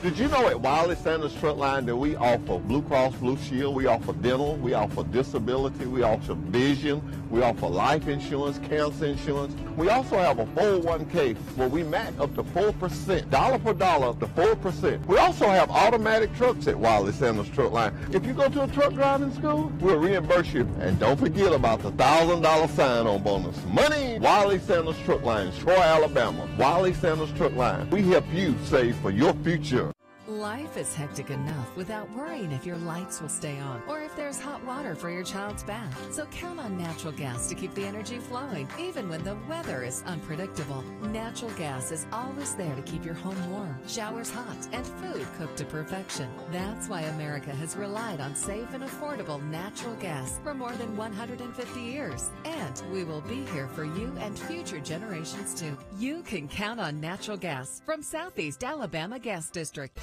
Did you know at Wiley Sanders Truck Line that we offer Blue Cross Blue Shield, we offer dental, we offer disability, we offer vision, we offer life insurance, cancer insurance. We also have a 401k where we match up to 4%, dollar per dollar up to 4%. We also have automatic trucks at Wiley Sanders Truck Line. If you go to a truck driving school, we'll reimburse you. And don't forget about the $1,000 sign-on bonus. Money! Wiley Sanders Truck Line, Troy, Alabama. Wiley Sanders Truck Line. We help you save for your future. Life is hectic enough without worrying if your lights will stay on or if there's hot water for your child's bath. So count on natural gas to keep the energy flowing, even when the weather is unpredictable. Natural gas is always there to keep your home warm, showers hot, and food cooked to perfection. That's why America has relied on safe and affordable natural gas for more than 150 years. And we will be here for you and future generations too. You can count on natural gas from Southeast Alabama Gas District.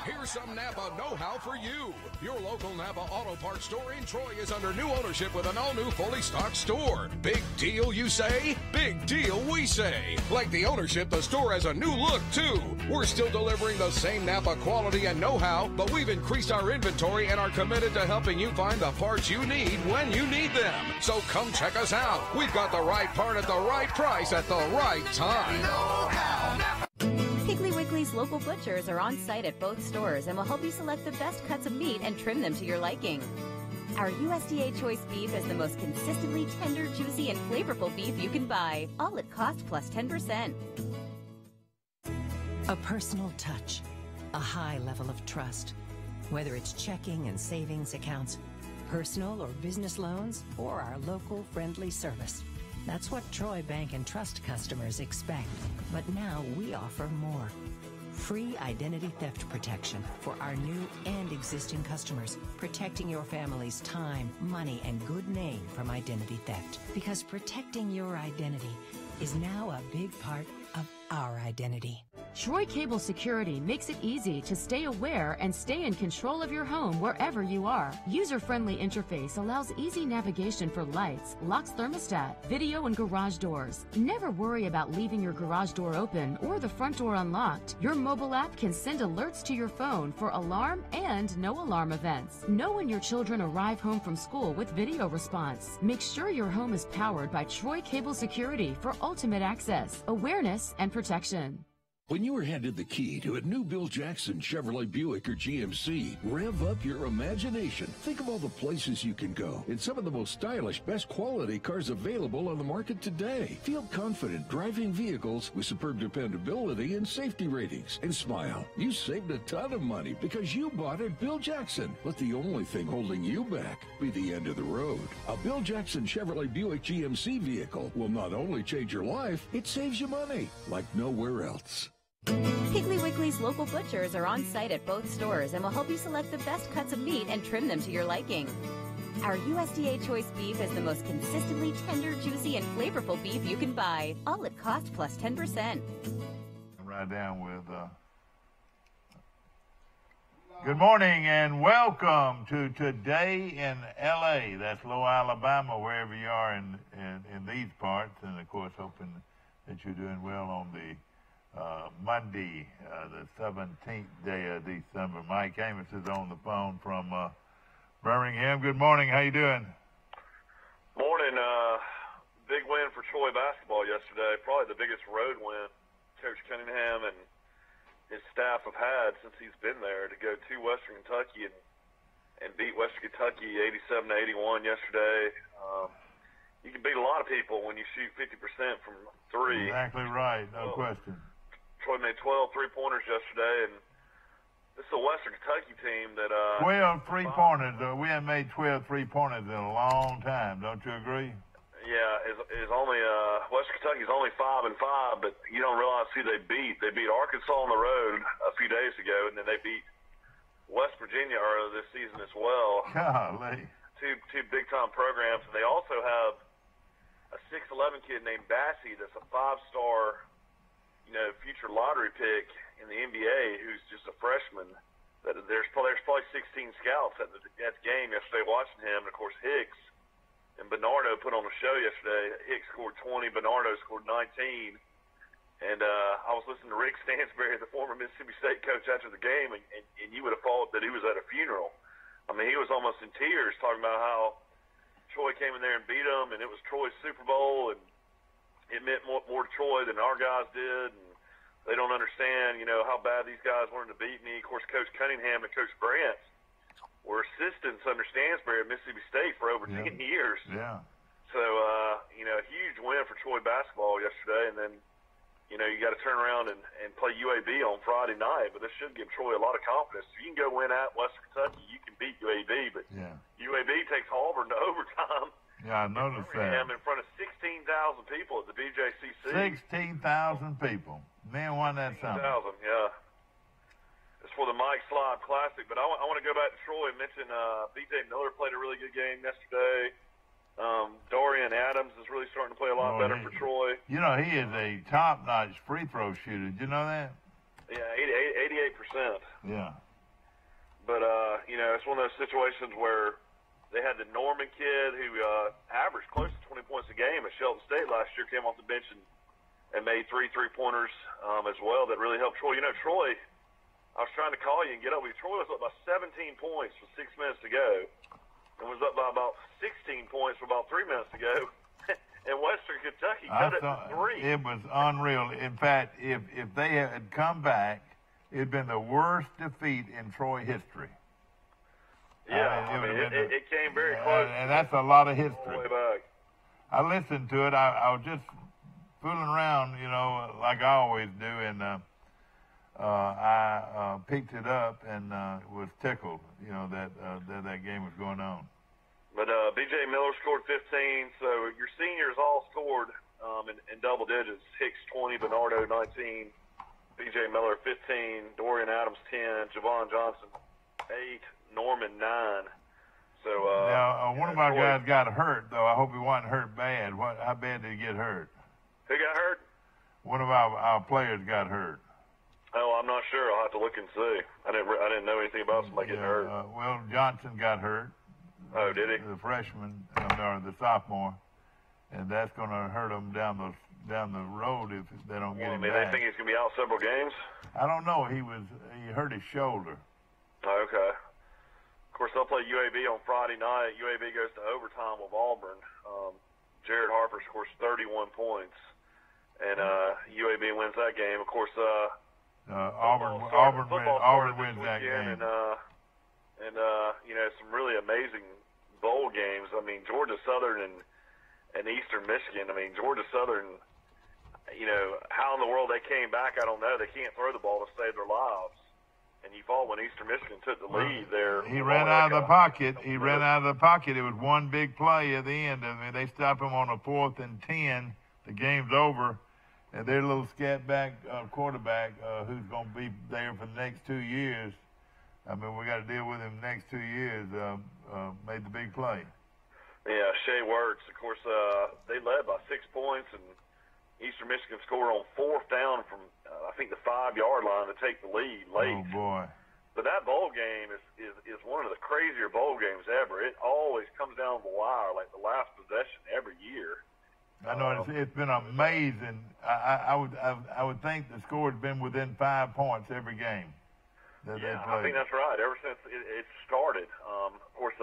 Here's some Napa know-how for you. Your local Napa Auto Parts store in Troy is under new ownership with an all-new fully stocked store. Big deal, you say? Big deal, we say. Like the ownership, the store has a new look, too. We're still delivering the same Napa quality and know-how, but we've increased our inventory and are committed to helping you find the parts you need when you need them. So come check us out. We've got the right part at the right price at the right time. Piggly Wiggly's local butchers are on site at both stores and will help you select the best cuts of meat and trim them to your liking. Our USDA choice beef is the most consistently tender, juicy, and flavorful beef you can buy, all at cost plus 10%. A personal touch, a high level of trust. Whether it's checking and savings accounts, personal or business loans, or our local friendly service. That's what Troy Bank and Trust customers expect. But now we offer more. Free identity theft protection for our new and existing customers, protecting your family's time, money, and good name from identity theft. Because protecting your identity is now a big part of our identity. Troy Cable Security makes it easy to stay aware and stay in control of your home wherever you are. User-friendly interface allows easy navigation for lights, locks thermostat, video, and garage doors. Never worry about leaving your garage door open or the front door unlocked. Your mobile app can send alerts to your phone for alarm and no alarm events. Know when your children arrive home from school with video response. Make sure your home is powered by Troy Cable Security for ultimate access, awareness, and protection. When you are handed the key to a new Bill Jackson Chevrolet Buick or GMC, rev up your imagination. Think of all the places you can go in some of the most stylish, best quality cars available on the market today. Feel confident driving vehicles with superb dependability and safety ratings. And smile. You saved a ton of money because you bought at Bill Jackson. Let the only thing holding you back be the end of the road. A Bill Jackson Chevrolet Buick GMC vehicle will not only change your life, it saves you money like nowhere else. Piggly Wiggly's local butchers are on site at both stores and will help you select the best cuts of meat and trim them to your liking. Our USDA choice beef is the most consistently tender, juicy, and flavorful beef you can buy, all at cost plus 10%. Right down with good morning and welcome to Today in L.A. That's Low Alabama, wherever you are in these parts, and of course hoping that you're doing well on the Monday, the 17th day of December. Mike Amos is on the phone from Birmingham. Good morning. How you doing? Morning. Big win for Troy basketball yesterday. Probably the biggest road win Coach Cunningham and his staff have had since he's been there, to go to Western Kentucky and beat Western Kentucky 87-81 yesterday. You can beat a lot of people when you shoot 50% from three. Exactly right. No question. Troy made 12 three-pointers yesterday, and this is a Western Kentucky team that 12 three-pointers. We haven't made 12 three-pointers in a long time. Don't you agree? Yeah, is only Western Kentucky's only 5-5, but you don't realize who they beat. They beat Arkansas on the road a few days ago, and then they beat West Virginia earlier this season as well. Golly. Two big-time programs, and they also have a 6'11" kid named Bassey that's a five-star, future lottery pick in the NBA who's just a freshman. There's probably 16 scouts at the game yesterday watching him, and of course Hicks and Bernardo put on a show yesterday. Hicks scored 20, Bernardo scored 19, And I was listening to Rick Stansberry, the former Mississippi State coach, after the game, and you would have thought that he was at a funeral. I mean, he was almost in tears talking about how Troy came in there and beat them, and it was Troy's Super Bowl, and it meant more to Troy than our guys did, and they don't understand, how bad these guys wanted to beat me. Of course, Coach Cunningham and Coach Brandt were assistants under Stansberry at Mississippi State for over 10 years. Yeah. So, a huge win for Troy basketball yesterday, and then, you got to turn around and play UAB on Friday night, but this should give Troy a lot of confidence. If you can go win at Western Kentucky, you can beat UAB, but UAB takes Auburn to overtime. Yeah, I noticed that. In front of 16,000 people at the BJCC. 16,000 people. Man, wasn't that something? 16,000, yeah. It's for the Mike Slob Classic, but I want to go back to Troy and mention B.J. Miller played a really good game yesterday. Dorian Adams is really starting to play a lot better for Troy. He is a top-notch free throw shooter. Did you know that? Yeah, 88%. Yeah. But, it's one of those situations where they had the Norman kid who averaged close to 20 points a game at Shelton State last year, came off the bench and made 3 3-pointers as well that really helped Troy. Troy, I was trying to call you and get up with you. Troy was up by 17 points with 6 minutes to go and was up by about 16 points for about 3 minutes to go. And Western Kentucky cut it to 3. It was unreal. In fact, if they had come back, it had been the worst defeat in Troy history. Yeah, it came very close. And that's a lot of history. All the way back. I listened to it. I was just fooling around, like I always do, and I picked it up and was tickled, that game was going on. But B.J. Miller scored 15, so your seniors all scored in double digits. Hicks 20, Bernardo 19, B.J. Miller 15, Dorian Adams 10, Javon Johnson 8, Norman 9. So now one of our guys got hurt, though. I hope he wasn't hurt bad. How bad did he get hurt? Who got hurt? One of our players got hurt. Oh, I'm not sure. I'll have to look and see. I didn't know anything about somebody getting hurt. Well, Johnson got hurt. Oh, did he? The freshman or the sophomore, and that's going to hurt him down the road if they don't get him back. They think he's going to be out several games? I don't know. He hurt his shoulder. Oh, okay. Of course, they'll play UAB on Friday night. UAB goes to overtime with Auburn. Jared Harper scores 31 points, and UAB wins that game. Of course, Auburn wins that game. And some really amazing bowl games. I mean, Georgia Southern and Eastern Michigan. I mean, Georgia Southern, how in the world they came back, I don't know. They can't throw the ball to save their lives. And you thought when Eastern Michigan took the lead there. He ran out of the pocket. It was one big play at the end. I mean, they stopped him on a 4th and 10. The game's over. And their little scat back quarterback, who's going to be there for the next 2 years, I mean, we got to deal with him the next 2 years, made the big play. Yeah, Shea Wertz. Of course, they led by 6 points, and Eastern Michigan scored on 4th down from, I think, the 5-yard line to take the lead late. Oh, boy. But that bowl game is one of the crazier bowl games ever. It always comes down to the wire, like the last possession every year. I know it's been amazing. I would think the score has been within 5 points every game. Yeah, I think that's right. Ever since it started, of course,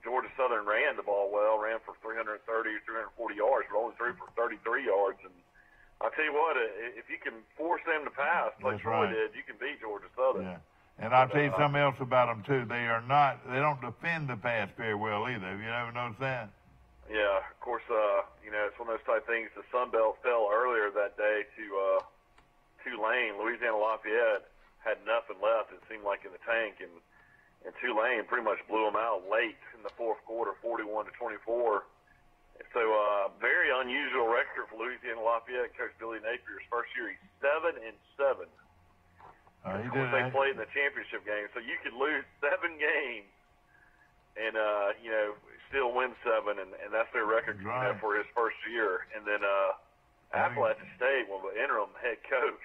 Georgia Southern ran the ball well, ran for 330, 340 yards, but only threw for 33 yards. And I'll tell you what, if you can force them to pass like Troy did, you can beat Georgia Southern. Yeah. And I'll tell you something else about them too. They don't defend the pass very well either. Have you ever noticed that? Yeah, of course. It's one of those type things. The Sun Belt fell earlier that day to Tulane. Louisiana Lafayette had nothing left, it seemed like, in the tank, and Tulane pretty much blew them out late in the 4th quarter, 41-24. So, very unusual record for Louisiana Lafayette. Coach Billy Napier's first year, he's 7-7. Of course, they played in the championship game, so you could lose 7 games and still win 7, and that's their record for his first year. And then Appalachian State, well, the interim head coach,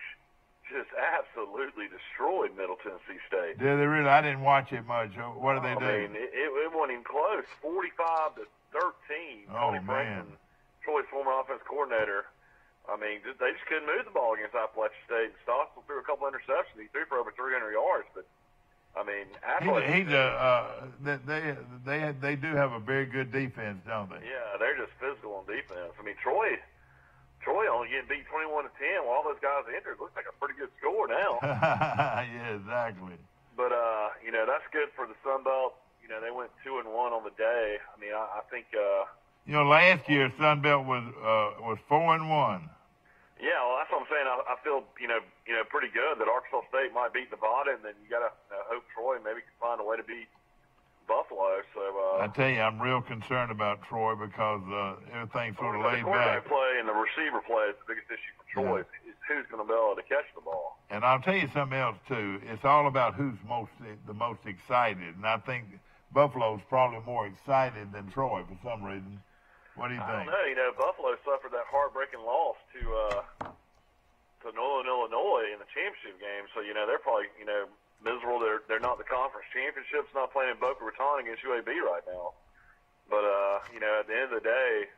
just absolutely destroyed Middle Tennessee State. Yeah, they really. I didn't watch it much. What did they do? I mean, it wasn't even close. 45-13. Oh, Tony man. Franklin, Troy's former offense coordinator, I mean, they just couldn't move the ball against Appalachian State. Stockstill threw a couple interceptions. He threw for over 300 yards, but I mean, they do have a very good defense, don't they? Yeah, they're just physical on defense. I mean, Troy only getting beat 21-10 while all those guys are injured. Looks like a pretty good score now. Yeah, exactly. But you know, that's good for the Sun Belt. You know, they went 2-1 on the day. I mean, I think. You know, last year Sun Belt was 4-1. Yeah, well, that's what I'm saying. I feel you know pretty good that Arkansas State might beat Nevada, and then you got to hope Troy maybe can find a way to beat Buffalo. So I tell you, I'm real concerned about Troy because everything's sort of laid back. The quarterback back. play and the receiver play is the biggest issue for Troy. Yeah. Is who's going to be able to catch the ball. And I'll tell you something else too. It's all about who's the most excited, and I think Buffalo's probably more excited than Troy for some reason. What do you think? I don't know. You know, Buffalo suffered that heartbreaking loss to Northern Illinois in the championship game. So, you know, they're probably, you know, miserable. They're not the conference championships, not playing in Boca Raton against UAB right now. But, you know, at the end of the day,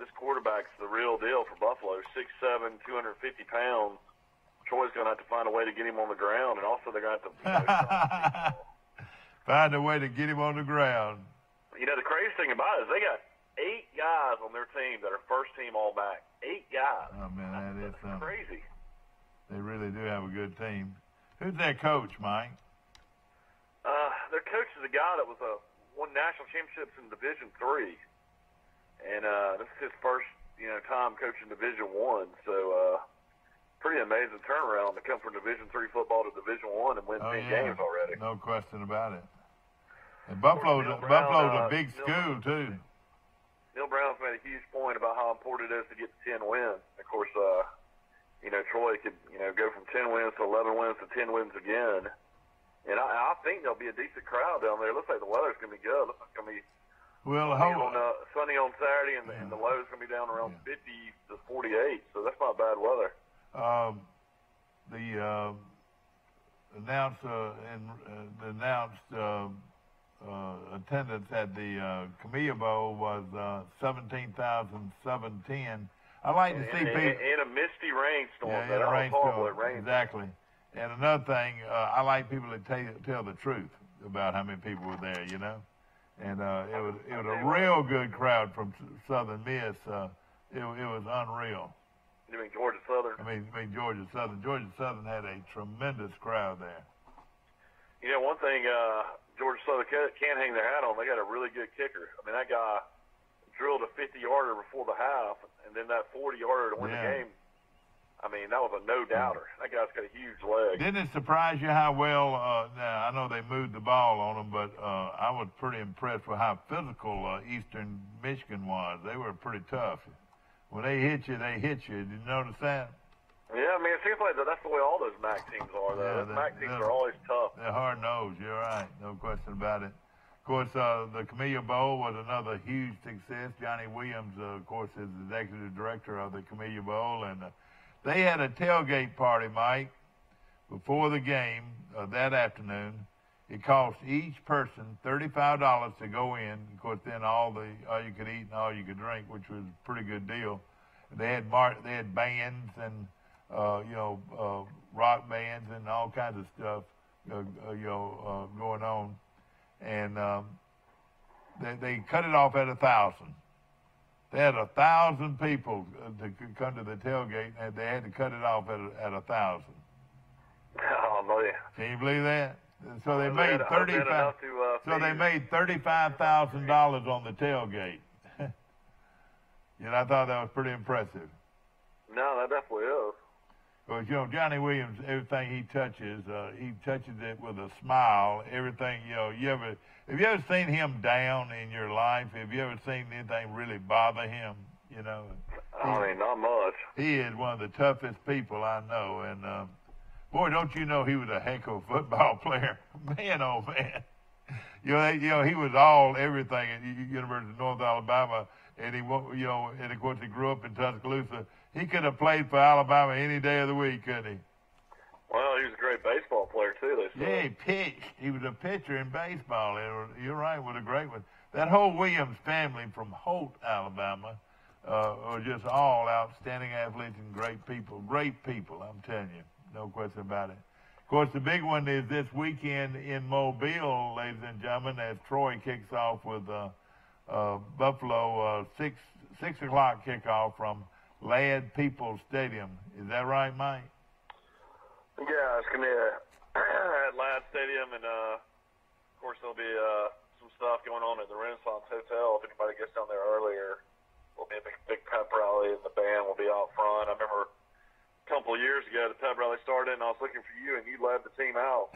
this quarterback's the real deal for Buffalo. 6'7", 250 pounds. Troy's going to have to find a way to get him on the ground, and also they're going to have to find a way to get him on the ground. You know, the crazy thing about it is they got 8 guys on their team that are first-team All-Back. 8 guys. Oh, man, that's crazy. They really do have a good team. Who's their coach, Mike? Their coach is a guy that won national championships in Division III. And this is his first, you know, time coaching Division I. So, pretty amazing turnaround to come from Division III football to Division I and win 10 games already. No question about it. And Buffalo's a big school, too. Neil Brown's made a huge point about how important it is to get to 10 wins. Of course, you know, Troy could, you know, go from 10 wins to 11 wins to 10 wins again. And I think there'll be a decent crowd down there. It looks like the weather's going to be good. Looks like it's going to be sunny on Saturday, and the low's going to be down around 50 to 48. So that's not bad weather. The announced attendance at the Camellia Bowl was 17,710. I like to see people in a misty rainstorm. Yeah, in a rainstorm. Exactly. And another thing, I like people that tell the truth about how many people were there. You know, and it was a real good crowd from Southern Miss. It was unreal. You mean Georgia Southern? I mean Georgia Southern. Georgia Southern had a tremendous crowd there. You know, one thing Georgia Southern can't hang their hat on, they got a really good kicker. I mean, that guy drilled a 50-yarder before the half, and then that 40-yarder to win the game. I mean, that was a no-doubter. That guy's got a huge leg. Didn't it surprise you how well, now, I know they moved the ball on them, but I was pretty impressed with how physical Eastern Michigan was. They were pretty tough. When they hit you, they hit you. Did you notice that? Yeah, I mean, it seems like that's the way all those MAC teams are, though. Yeah, those MAC teams are always tough. They're hard-nosed. You're right. No question about it. Of course, the Camellia Bowl was another huge success. Johnny Williams, of course, is the executive director of the Camellia Bowl, and they had a tailgate party, Mike, before the game that afternoon. It cost each person $35 to go in. Of course, then all you could eat and all you could drink, which was a pretty good deal. They had bands and rock bands and all kinds of stuff, going on. And they cut it off at 1,000. They had 1,000 people to come to the tailgate, and they had to cut it off at 1,000. Oh man! Can you believe that? So they made $35,000 on the tailgate. You know, I thought that was pretty impressive. No, that definitely is. Because, you know, Johnny Williams, everything he touches it with a smile. Everything, you know, have you ever seen him down in your life? Have you ever seen anything really bother him? You know, I mean, not much. He is one of the toughest people I know, and boy, don't you know he was a heck of a football player, man, oh man. You know, he was everything at University of North Alabama, and and of course he grew up in Tuscaloosa. He could have played for Alabama any day of the week, couldn't he? Well, he was a great baseball player, too, they said. Yeah, he pitched. He was a pitcher in baseball. You're right, was a great one. That whole Williams family from Holt, Alabama, are just all outstanding athletes and great people. Great people, I'm telling you. No question about it. Of course, the big one is this weekend in Mobile, ladies and gentlemen, as Troy kicks off with Buffalo, 6 o'clock kickoff from Ladd Peoples Stadium. Is that right, Mike? Yeah, it's going to be at Ladd Stadium, and of course there'll be some stuff going on at the Renaissance Hotel. If anybody gets down there earlier, there'll be a big pep rally, and the band will be out front. I remember a couple of years ago the pep rally started, and I was looking for you, and you led the team out.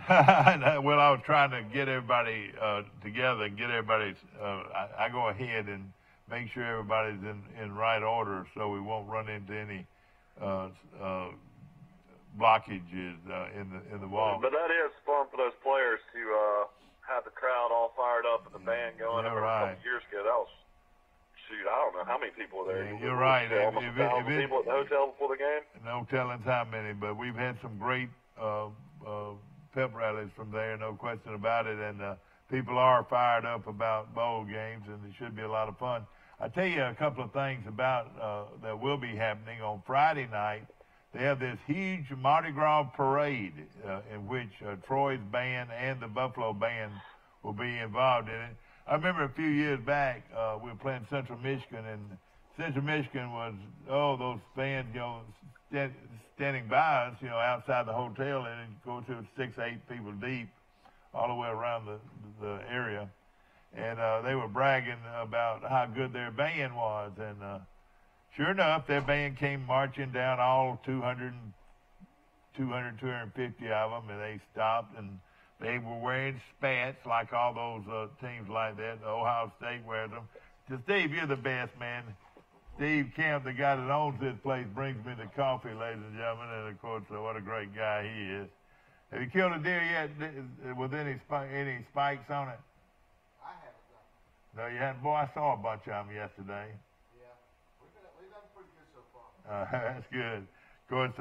Well, I was trying to get everybody together and get everybody's. I go ahead and make sure everybody's in right order, so we won't run into any blockages in the wall. But that is fun for those players to have the crowd all fired up and the band going. You're A right. couple years ago, that was, shoot, I don't know how many people were there. Yeah, you're right. Almost 1,000 people at the hotel before the game. No telling how many, but we've had some great pep rallies from there, no question about it. And people are fired up about bowl games, and it should be a lot of fun. I'll tell you a couple of things about that will be happening on Friday night. They have this huge Mardi Gras parade in which Troy's band and the Buffalo band will be involved in it. I remember a few years back, we were playing Central Michigan, and Central Michigan was, those fans, standing by us, outside the hotel, and it goes to 6, 8 people deep all the way around the area. And they were bragging about how good their band was. And sure enough, their band came marching down, all 250 of them, and they stopped, and they were wearing spats like all those teams like that. Ohio State wears them. So, Steve, you're the best, man. Steve Kemp, the guy that owns this place, brings me the coffee, ladies and gentlemen, and, of course, what a great guy he is. Have you killed a deer yet with any spikes on it? I haven't done. No, you haven't? Boy, I saw a bunch of them yesterday. Yeah, we've done pretty good so far. That's good. Of course,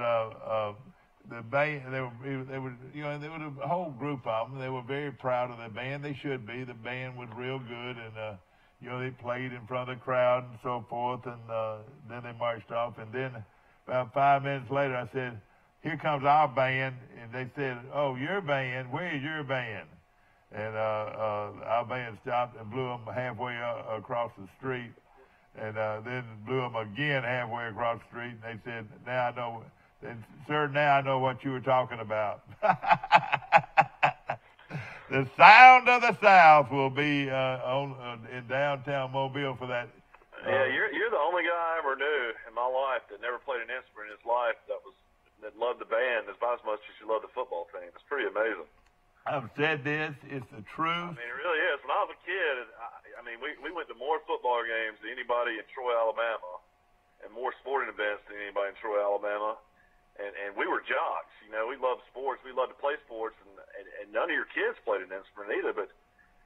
the band, they were, there was a whole group of them. They were very proud of the band. They should be. The band was real good, and they played in front of the crowd and so forth. And then they marched off. And then about 5 minutes later, I said, "Here comes our band." And they said, "Oh, your band? Where is your band?" And our band stopped and blew them halfway across the street, and then blew them again halfway across the street. And they said, "Now I know, sir, now I know what you were talking about." The sound of the South will be in downtown Mobile for that. Yeah, you're the only guy I ever knew in my life that never played an instrument in his life that loved the band as much as you loved the football team. It's pretty amazing. I've said this, it's the truth. I mean, it really is. When I was a kid, we went to more football games than anybody in Troy, Alabama, and more sporting events than anybody in Troy, Alabama. And we were jocks. We loved sports. We loved to play sports, and none of your kids played an instrument either, but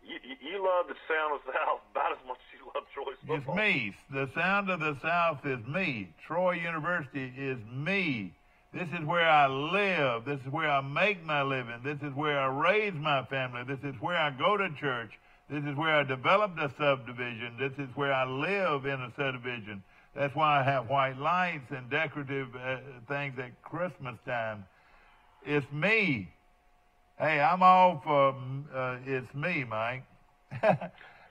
you love the sound of the South about as much as you love Troy's football. It's me. The sound of the South is me. Troy University is me. This is where I live. This is where I make my living. This is where I raise my family. This is where I go to church. This is where I developed a subdivision. This is where I live in a subdivision. That's why I have white lights and decorative things at Christmas time. It's me. Hey, I'm all for it's me, Mike.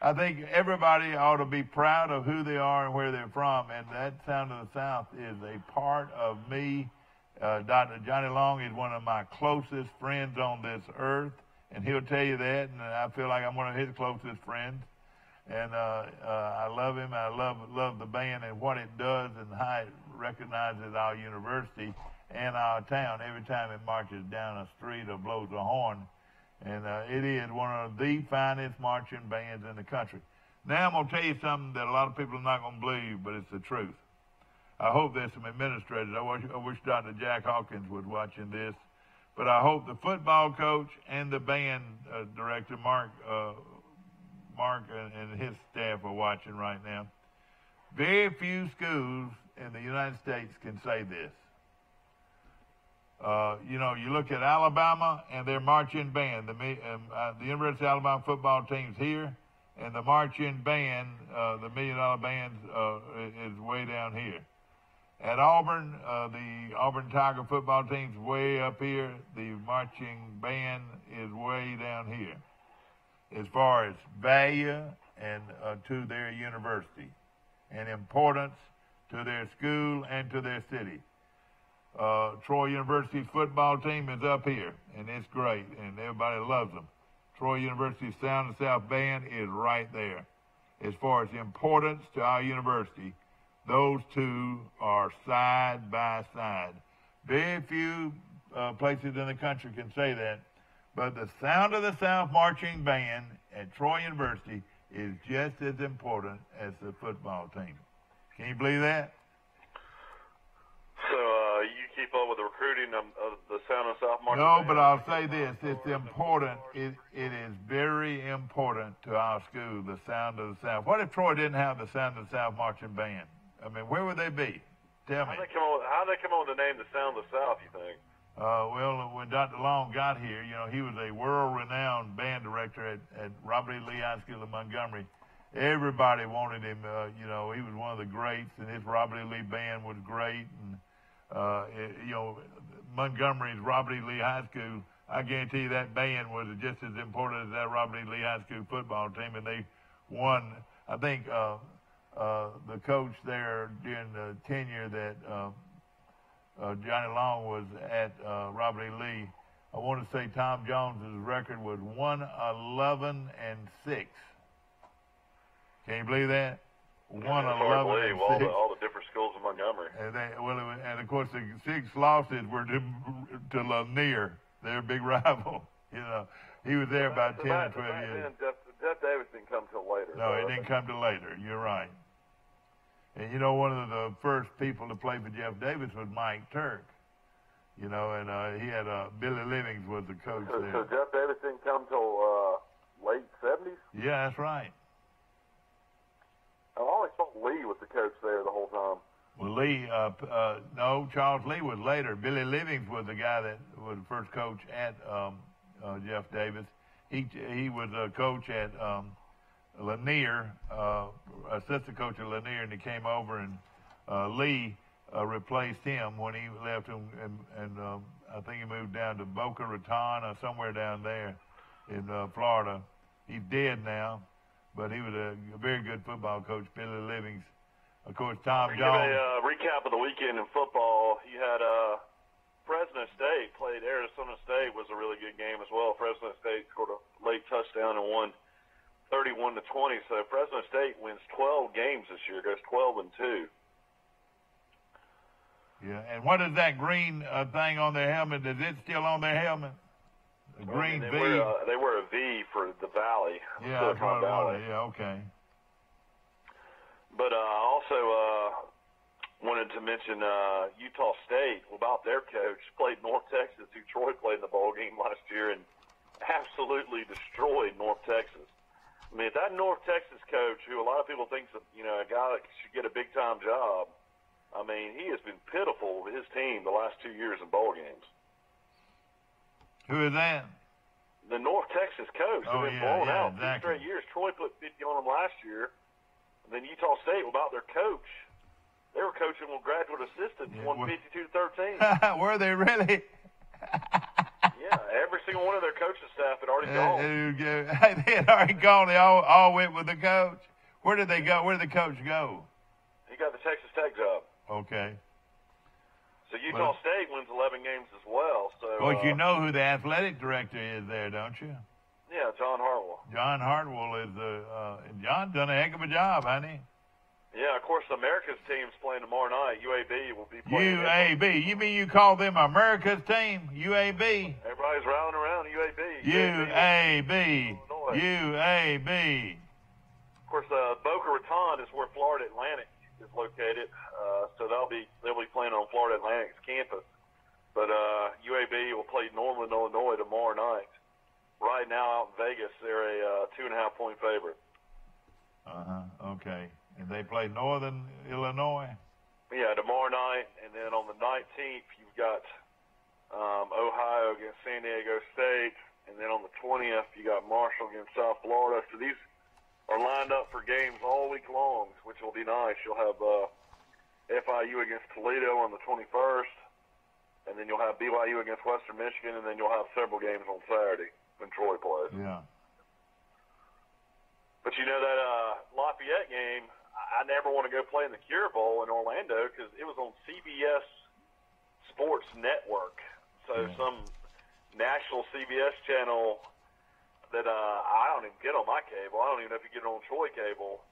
I think everybody ought to be proud of who they are and where they're from, and that sound of the South is a part of me. Dr. Johnny Long is one of my closest friends on this earth, and he'll tell you that, and I feel like I'm one of his closest friends. And I love him. I love the band and what it does and how it recognizes our university and our town every time it marches down a street or blows a horn. And it is one of the finest marching bands in the country. Now I'm going to tell you something that a lot of people are not going to believe, but it's the truth. I hope there's some administrators. I wish Dr. Jack Hawkins was watching this. But I hope the football coach and the band director, Mark and his staff are watching right now. Very few schools in the United States can say this. You look at Alabama and their marching band. The University of Alabama football team's here, and the marching band, the $1 Million Band, is way down here. At Auburn, the Auburn Tiger football team's way up here. The marching band is way down here. As far as value and to their university and importance to their school and to their city. Troy University's football team is up here, and it's great, and everybody loves them. Troy University's Sound and South Band is right there. As far as importance to our university, those two are side by side. Very few places in the country can say that, but the Sound of the South Marching Band at Troy University is just as important as the football team. Can you believe that? So you keep up with the recruiting of the Sound of the South Marching No, Band? but I'll say this. It's important. It is very important to our school, the Sound of the South. What if Troy didn't have the Sound of the South Marching Band? I mean, where would they be? Tell me. How did they come on with the name the Sound of the South, you think? Well, when Dr. Long got here, you know, he was a world-renowned band director at Robert E. Lee High School in Montgomery. Everybody wanted him. You know, he was one of the greats, and his Robert E. Lee band was great. And, you know, Montgomery's Robert E. Lee High School, I guarantee you that band was just as important as that Robert E. Lee High School football team, and they won, I think, the coach there during the tenure that Johnny Long was at Robert E. Lee, I want to say Tom Jones's record was 111-6. Can you believe that? 111-6. All the different schools in Montgomery. And of course the 6 losses were to Lanier, their big rival. You know, he was there about 10 or 12 years. Jeff Davis didn't come till later. No, it didn't come till later. You're right. And you know, one of the first people to play for Jeff Davis was Mike Turk. You know, and he had Billy Livings was the coach there. So Jeff Davis didn't come till late 70s? Yeah, that's right. I always thought Lee was the coach there the whole time. Well, Lee, no, Charles Lee was later. Billy Livings was the guy that was the first coach at Jeff Davis. He was a coach at Lanier, assistant coach at Lanier, and he came over, and Lee replaced him when he left him, and I think he moved down to Boca Raton or somewhere down there in Florida. He's dead now, but he was a very good football coach, Billy Livings. Of course, Tom Jones. Give a recap of the weekend in football. You had Fresno State played Arizona State, was a really good game as well. Fresno State scored a late touchdown and won 31-20. So Fresno State wins 12 games this year, goes 12-2. Yeah, and what is that green thing on their helmet? Is it still on their helmet? The green V. They wear a V for the Valley. Yeah, that's what I wanted. Yeah, okay. But I also wanted to mention Utah State about their coach. Played North Texas, who Troy played in the bowl game last year, and absolutely destroyed North Texas. I mean, that North Texas coach, who a lot of people think is a guy that should get a big-time job, I mean, he has been pitiful with his team the last 2 years in bowl games. Who is that? The North Texas coach. Oh, They've been blown out exactly. 2 straight years. Troy put 50 on them last year. And then Utah State, without their coach, they were coaching with graduate assistants, won 52-13. Were they really? Yeah, every single one of their coaching staff had already gone. They had already gone. They all went with the coach. Where did they go? Where did the coach go? He got the Texas Tech job. Okay. So Utah State wins 11 games as well. So, well, you know who the athletic director is there, don't you? Yeah, John Hartwell. John Hartwell is John done a heck of a job, hasn't he? Yeah, of course, America's team's playing tomorrow night. UAB will be playing. UAB. You mean you call them America's team? UAB. Everybody's rallying around UAB. UAB. UAB. Of course, Boca Raton is where Florida Atlantic is located, so they'll be playing on Florida Atlantic's campus. But UAB will play Norman, Illinois tomorrow night. Right now out in Vegas, they're a 2.5-point favorite. Okay. And they play Northern Illinois? Yeah, tomorrow night. And then on the 19th, you've got Ohio against San Diego State. And then on the 20th, you got Marshall against South Florida. So these are lined up for games all week long, which will be nice. You'll have FIU against Toledo on the 21st, and then you'll have BYU against Western Michigan, and then you'll have several games on Saturday when Troy plays. Yeah. But you know that Lafayette game, I never want to go play in the Cure Bowl in Orlando because it was on CBS Sports Network. So some national CBS channel that I don't even get on my cable. I don't even know if you get it on Troy cable.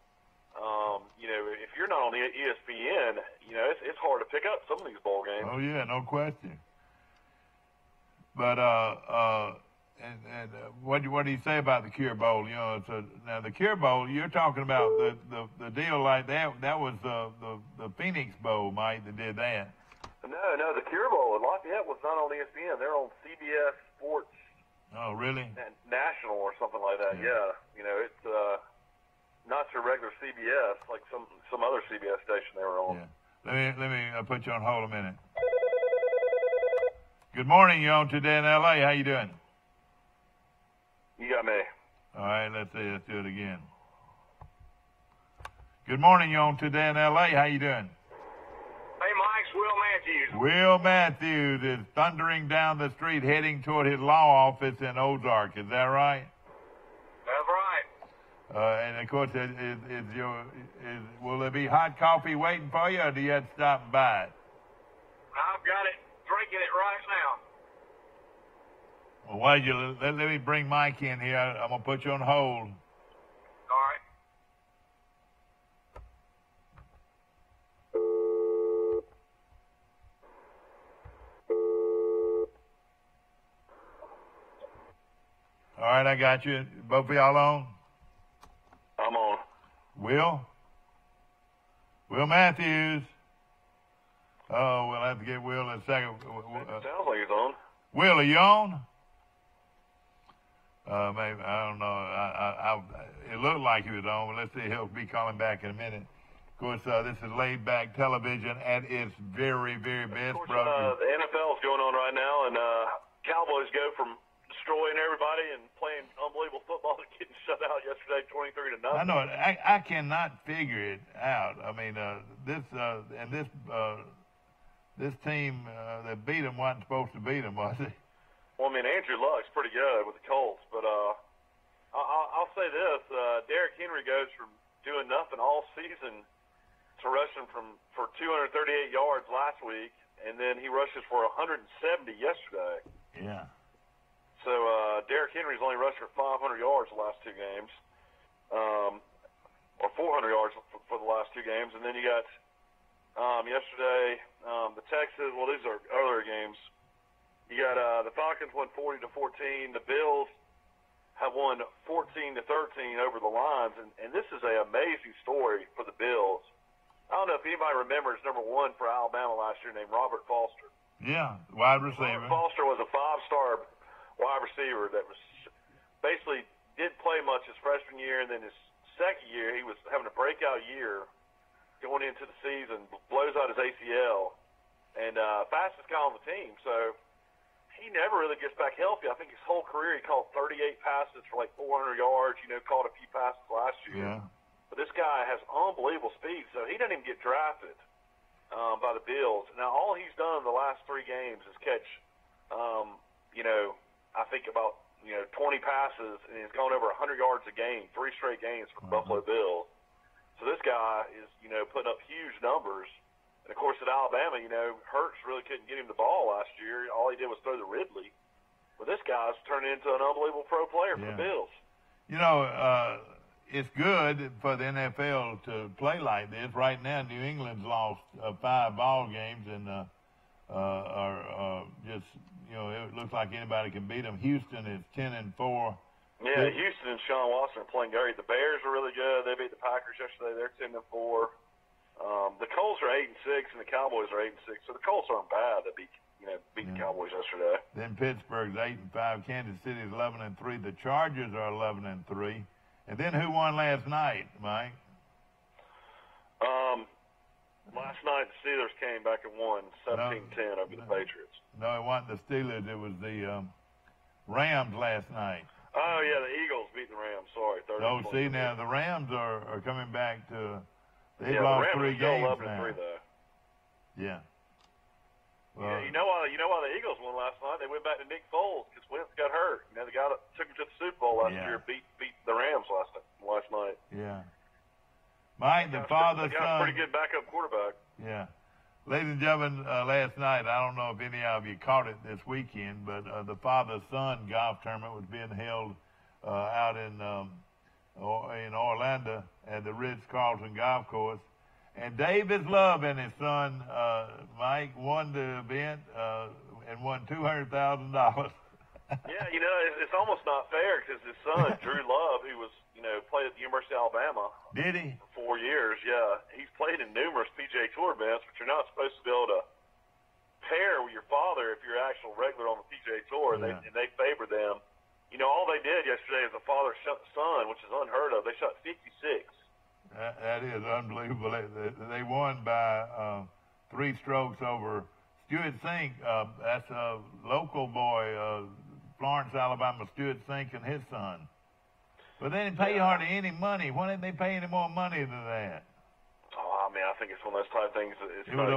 You know, if you're not on the ESPN, you know, it's hard to pick up some of these bowl games. Oh, yeah, no question. But what do you say about the Cure Bowl? You know, now the Cure Bowl, you're talking about the deal like that. That was the Phoenix Bowl, Mike, that did that. No, the Cure Bowl in Lafayette was not on ESPN. They're on CBS Sports. Oh, really? National or something like that. Yeah. You know, it's not your regular CBS like some other CBS station they were on. Yeah. Let me put you on hold a minute. Good morning. You're on Today in L.A. How you doing? You got me. All right, let's do it again. Good morning. You're on Today in L.A. How you doing? Hey, Mike's Will Matthews. Will Matthews is thundering down the street heading toward his law office in Ozark. Is that right? That's right. And of course, will there be hot coffee waiting for you, or do you have to stop and buy it? I've got it, drinking it right now. Well, why don't you let me bring Mike in here? I'm gonna put you on hold. All right. All right, I got you. Both of y'all on? I'm on. Will Matthews. Oh, we'll have to get Will in a second. Sounds like he's on. Will, are you on? Maybe, I don't know. It looked like he was on, but let's see. He'll be calling back in a minute. Of course, this is laid-back television at its very, very best. Of course, the NFL is going on right now, and Cowboys go from destroying everybody and playing unbelievable football to getting shut out yesterday, 23-0. I know it. I cannot figure it out. I mean, this team that beat them wasn't supposed to beat them, was it? Well, I mean, Andrew Luck's pretty good with the Colts, but I'll say this: Derrick Henry goes from doing nothing all season to rushing for 238 yards last week, and then he rushes for 170 yesterday. Yeah. So Derrick Henry's only rushed for 500 yards the last two games, or 400 yards for the last two games. And then you got yesterday the Texans. Well, these are earlier games. You got the Falcons won 40-14. The Bills have won 14-13 over the Lions, and this is an amazing story for the Bills. I don't know if anybody remembers number one for Alabama last year named Robert Foster. Yeah, wide receiver. Robert Foster was a five-star wide receiver that was basically didn't play much his freshman year, and then his second year he was having a breakout year going into the season, blows out his ACL, and fastest guy on the team. So he never really gets back healthy. I think his whole career he caught 38 passes for like 400 yards, caught a few passes last year. Yeah. But this guy has unbelievable speed, so he doesn't even get drafted by the Bills. Now, all he's done in the last three games is catch, I think about 20 passes, and he's gone over 100 yards a game, 3 straight games for the Buffalo Bills. So this guy is, putting up huge numbers. And, of course, at Alabama, Hurts really couldn't get him the ball last year. All he did was throw to Ridley. But this guy's turning into an unbelievable pro player for the Bills. It's good for the NFL to play like this. Right now, New England's lost 5 ball games and are just, it looks like anybody can beat them. Houston is 10-4. Yeah, Houston and Sean Watson are playing great. The Bears are really good. They beat the Packers yesterday. They're 10-4. The Colts are 8-6, and the Cowboys are 8-6. So the Colts aren't bad. They beat the Cowboys yesterday. Then Pittsburgh's 8-5. Kansas City's 11-3. The Chargers are 11-3. And then who won last night, Mike? Last night the Steelers came back and won 17-10 over the Patriots. No, it wasn't the Steelers. It was the Rams last night. Oh, yeah, the Eagles beat beat the Rams. Sorry, 30. Oh, see, now the Rams are coming back to. They've the lost Rams 3 are still games 11-3 though. Yeah. Well, you know why the Eagles won last night? They went back to Nick Foles because Wentz got hurt. You know, the guy that took him to the Super Bowl last year beat the Rams last night. Yeah. Mike, the father, son. Pretty good backup quarterback. Yeah. Ladies and gentlemen, last night, I don't know if any of you caught it this weekend, but the father-son golf tournament was being held out in Orlando at the Ritz-Carlton Golf Course. And Davis Love and his son, Mike, won the event and won $200,000. Yeah, you know, it's almost not fair because his son, Drew Love, who was, played at the University of Alabama. Did he? For 4 years, yeah. He's played in numerous PGA Tour events, but you're not supposed to be able to pair with your father if you're actual regular on the PGA Tour, and they favor them. You know, all they did yesterday is the father-son, which is unheard of. They shot 56. That is unbelievable. They won by 3 strokes over Stuart Sink. That's a local boy, Florence, Alabama, Stuart Sink and his son. But they didn't pay hardly any money. Why didn't they pay any more money than that? Oh, I mean, I think it's one of those type of things. It was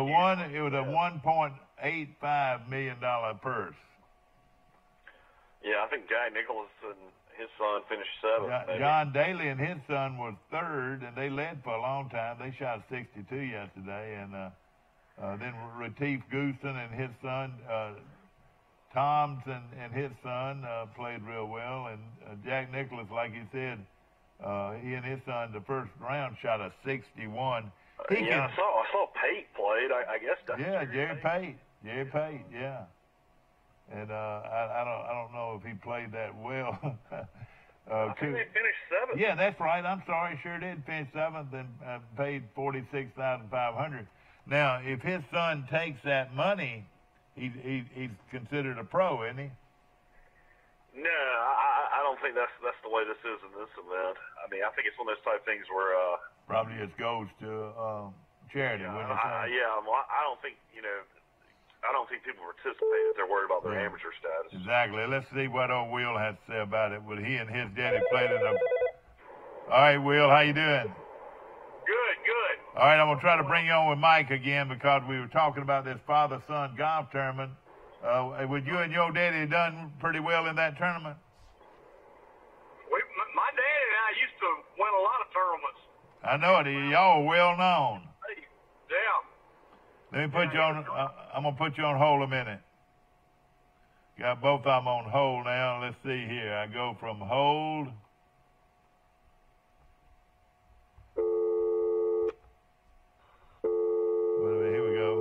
a $1.85 million purse. Yeah, I think Guy Nicholas and his son finished 7th. John Daly and his son was 3rd, and they led for a long time. They shot 62 yesterday, and then Retief Goosen and his son, Toms and his son played real well, and Jack Nicholas, like you said, he and his son, the first round, shot a 61. I saw Pate played. I guess. Jerry Pate, yeah. And I don't know if he played that well. I think they finished 7th. Yeah, that's right. I'm sorry, sure did finish 7th and paid $46,500. Now, if his son takes that money, he's considered a pro, isn't he? No, I don't think that's the way this is in this event. I mean, I think it's one of those type things where probably just goes to charity. Wouldn't you say? Well, I don't think I don't think people participate if they're worried about their amateur status. Exactly. Let's see what old Will has to say about it. Would he and his daddy played in a... All right, Will, how you doing? Good. All right, I'm going to try to bring you on with Mike again because we were talking about this father-son golf tournament. Would you and your daddy done pretty well in that tournament? My daddy and I used to win a lot of tournaments. I know it. Y'all are well known. Yeah. Let me put you on. I'm gonna put you on hold a minute. Got both of them on hold now. Let's see here. I go from hold. Wait a minute. Here we go.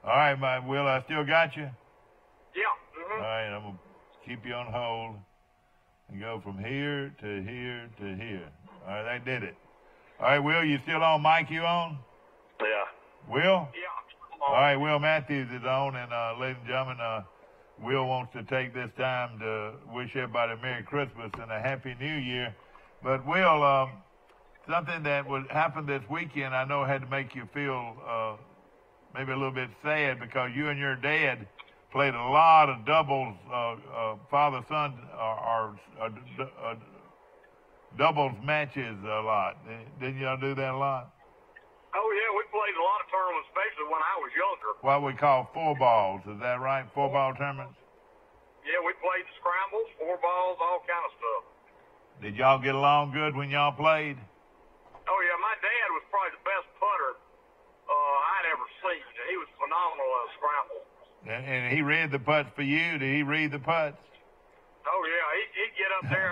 All right, Will. I still got you. Yeah. Mm-hmm. All right. I'm gonna keep you on hold and go from here to here to here. All right. I did it. All right, Will, you still on? Mike, you on? Yeah. Will? Yeah. All right, Will Matthews is on, and ladies and gentlemen, Will wants to take this time to wish everybody a Merry Christmas and a Happy New Year. But, Will, something that would happen this weekend I know had to make you feel maybe a little bit sad because you and your dad played a lot of doubles, father-son or doubles matches a lot. Didn't y'all do that a lot? Oh, yeah, we played a lot of tournaments, especially when I was younger. What we call 4 balls, is that right? 4-ball tournaments? Yeah, we played scrambles, 4 balls, all kind of stuff. Did y'all get along good when y'all played? Oh, yeah, my dad was probably the best putter I'd ever seen. He was phenomenal at scramble. And he read the putts for you? Did he read the putts? Oh, yeah, he'd get up there.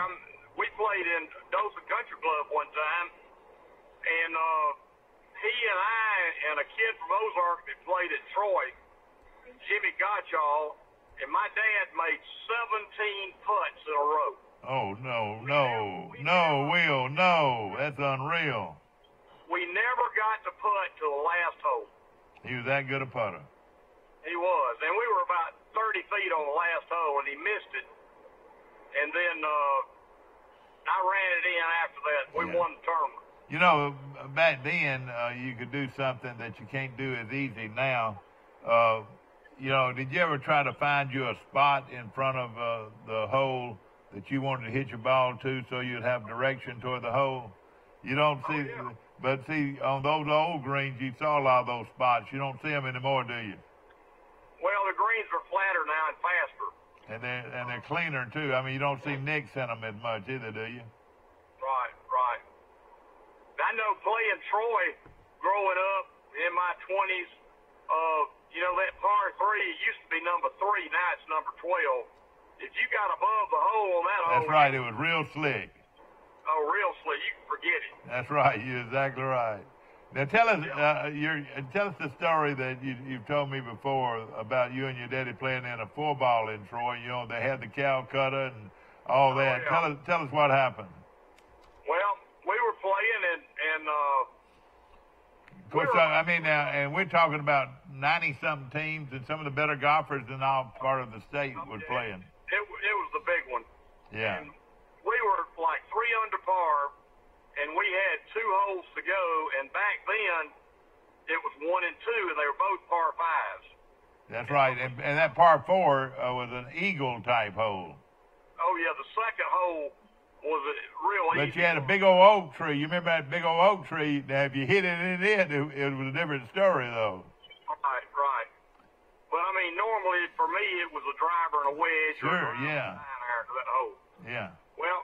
We played in Dothan Country Club one time, and he and I and a kid from Ozark that played at Troy, Jimmy Gottschall, and my dad made 17 putts in a row. Oh, no, Will, no. That's unreal. We never got to putt till the last hole. He was that good a putter. He was, and we were about 30 feet on the last hole, and he missed it. And then I ran it in after that. We won the tournament. You know, back then, you could do something that you can't do as easy now. you know, did you ever try to find you a spot in front of the hole that you wanted to hit your ball to so you'd have direction toward the hole? You don't see, but see, on those old greens, you saw a lot of those spots. You don't see them anymore, do you? Well, the greens are flatter now and faster. And they're cleaner, too. I mean, you don't see nicks in them as much either, do you? Right. I know playing Troy growing up in my 20s, you know, that par 3 used to be number 3, now it's number 12. If you got above the hole on that hole... That's right, it was real slick. Oh, real slick, you can forget it. That's right, you're exactly right. Now tell us the story that you've told me before about you and your daddy playing in a 4-ball in Troy. You know, they had the Calcutta and all that. Yeah. Tell us what happened. Well, we were playing and of course, I mean, now, and we're talking about 90-something teams, and some of the better golfers in all part of the state were playing. It was the big one. Yeah. And we were like 3 under par, and we had 2 holes to go, and back then it was 1 and 2, and they were both par 5s. That's right, and that par 4 was an eagle type hole. Oh yeah, the second hole was a real easy. But you had a big old oak tree. You remember that big old oak tree? Now, if you hit it in it was a different story, though. Right. But I mean, normally for me it was a driver and a wedge. Sure, or yeah. To that hole. Yeah. Well,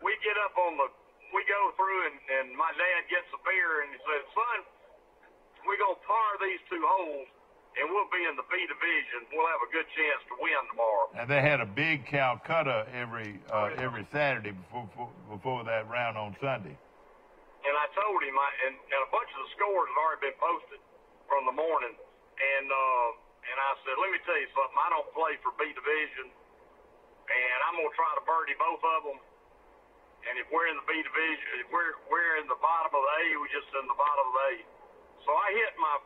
we get up we go through and my dad gets a beer and he says, "Son, we're gonna par these 2 holes and we'll be in the B division. We'll have a good chance to win tomorrow." And they had a big Calcutta every Saturday before that round on Sunday. And I told him, and a bunch of the scores had already been posted from the morning, and I said, "Let me tell you something. I don't play for B division, and I'm gonna try to birdie both of them. And if we're in the B division, if we're in the bottom of the A, we're just in the bottom of the A." So I hit my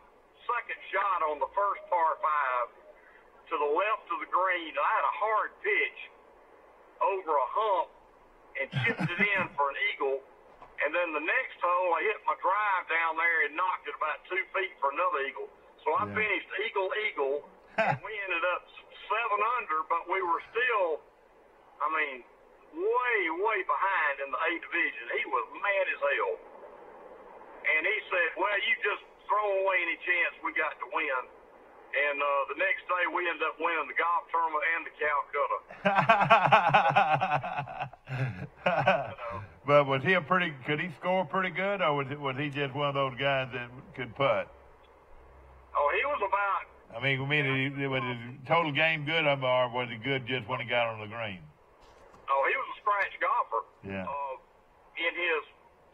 second shot on the first par 5 to the left of the green. I had a hard pitch over a hump and chipped it in for an eagle. And then the next hole, I hit my drive down there and knocked it about 2 feet for another eagle. So I finished eagle, and we ended up 7 under, but we were still, I mean, way behind in the A division. He was mad as hell. And he said, "Well, you just throw away any chance we got to win." And the next day we ended up winning the golf tournament and the Calcutta. But was he could he score pretty good, or was he just one of those guys that could putt? Oh, he was about... I mean, was his total game good, or was he good just when he got on the green? Oh, he was a scratch golfer. Yeah. In his,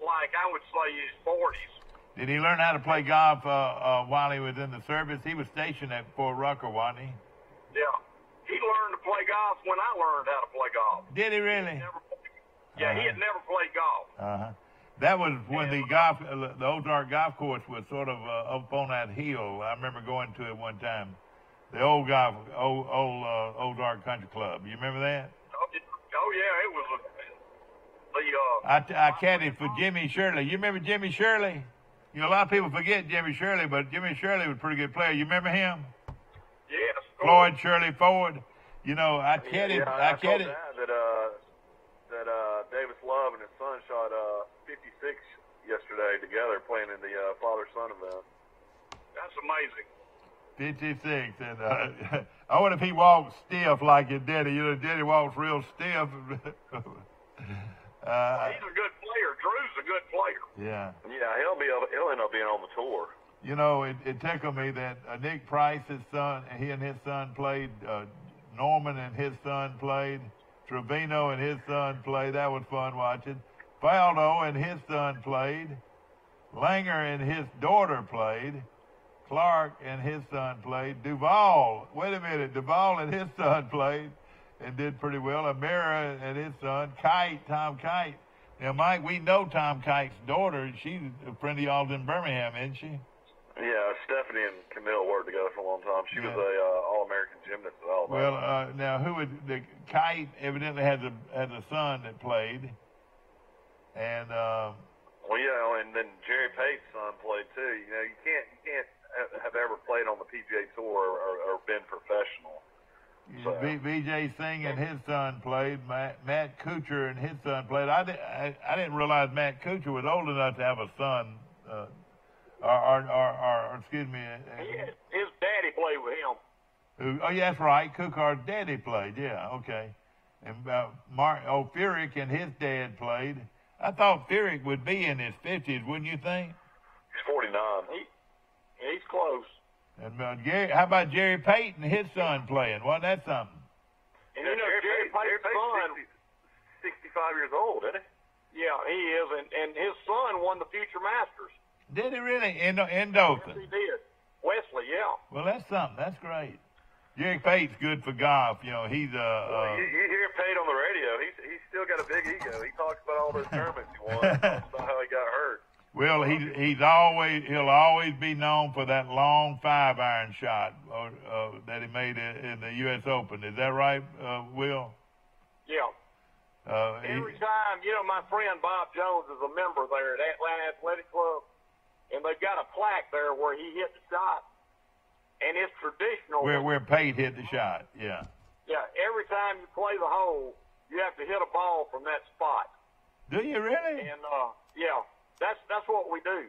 like, I would say his 40s. Did he learn how to play golf while he was in the service? He was stationed at Fort Rucker, wasn't he? Yeah. He learned to play golf when I learned how to play golf. Did he really? He had never played golf. Uh-huh. That was when the Ozark Golf Course was sort of up on that hill. I remember going to it one time. The old Ozark Country Club. You remember that? Oh yeah, it was I caddied for Jimmy Shirley. You remember Jimmy Shirley? You know, a lot of people forget Jimmy Shirley, but Jimmy Shirley was a pretty good player. You remember him? Yes. Floyd Shirley Ford. You know, I caddied. I told Dad that Davis Love and his son shot 56 yesterday together playing in the father-son event. That's amazing. 56, and I wonder if he walked stiff like his daddy. You know, daddy walks real stiff. He's a good player. Drew's a good player. Yeah. Yeah, he'll end up being on the tour. You know, it tickled me that Nick Price, his son, he and his son played. Norman and his son played. Trevino and his son played. That was fun watching. Faldo and his son played. Langer and his daughter played. Clark and his son played. Duval, wait a minute, Duval and his son played and did pretty well. Amira and his son. Tom Kite. Now, Mike, we know Tom Kite's daughter. She's a friend of y'all's in Birmingham, isn't she? Yeah, Stephanie and Camille worked together for a long time. She was a All-American gymnast at Alabama. Well, now the Kite evidently has a son that played, and and then Jerry Pate's son played too. You know, you can't have ever played on the PGA Tour or or been professional. So. BJ Singh and his son played. Matt Kuchar and his son played. I didn't realize Matt Kuchar was old enough to have a son. Or excuse me. His daddy played with him. Oh, yeah, that's right. Kuchar's daddy played. Yeah, okay. And Furyk and his dad played. I thought Furyk would be in his 50s, wouldn't you think? He's 49. He's close. And how about Jerry Payton and his son playing? Wasn't that something? And you know, Jerry Payton's son, 65 years old, isn't he? Yeah, he is, and his son won the Future Masters. Did he really? In Dothan? Yes, he did. Wesley, yeah. Well, that's something. That's great. Jerry Payton's good for golf. You know, he's you hear Pate on the radio. He's still got a big ego. He talks about all those tournaments he won. Talks about how he got hurt. Well, he'll always be known for that long 5-iron shot that he made in the U.S. Open. Is that right, Will? Yeah. Every time, you know, my friend Bob Jones is a member there at Atlanta Athletic Club, and they've got a plaque there where he hit the shot, and it's traditional. Where Pate hit the shot, yeah. Yeah, every time you play the hole, you have to hit a ball from that spot. Do you really? And yeah. That's what we do.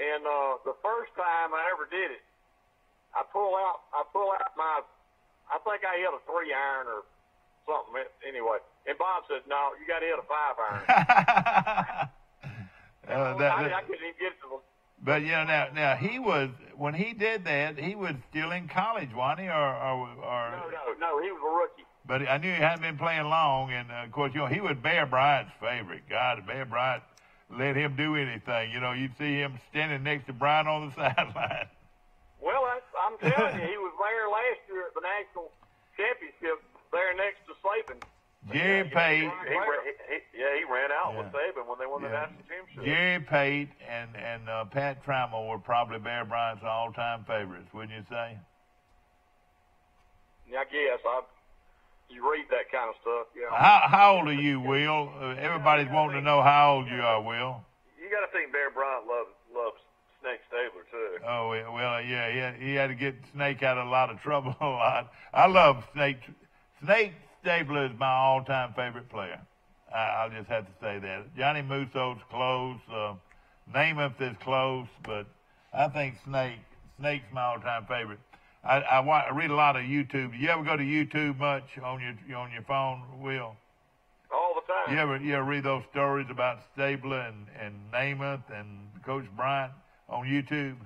And the first time I ever did it, I pull out my, I think I hit a 3-iron or something anyway. And Bob said, "No, you got to hit a 5-iron." I couldn't even get to the. But you know, now he was, when he did that, he was still in college, wasn't he? Or No, he was a rookie. But I knew he hadn't been playing long, and of course, you know, he was Bear Bryant's favorite. God, Bear Bryant let him do anything. You know, you'd see him standing next to Bryant on the sideline. Well, I'm telling you, he was there last year at the National Championship, there next to Saban. Jerry Pate. He ran out with Saban when they won the National Championship. Jerry Pate and Pat Trammell were probably Bear Bryant's all-time favorites, wouldn't you say? Yeah, I guess. You read that kind of stuff, yeah. How old are you, Will? Everybody's wanting to know how old you are, Will. You got to think Bear Bryant loves Snake Stabler, too. Oh, well, yeah, he had to get Snake out of a lot of trouble a lot. I love Snake. Snake Stabler is my all-time favorite player. I'll just have to say that. Johnny Musso's close. Namath is close, but I think Snake's my all-time favorite. I read a lot of YouTube. Do you ever go to YouTube much on your phone, Will? All the time. You ever read those stories about Stabler and Namath and Coach Bryant on YouTube?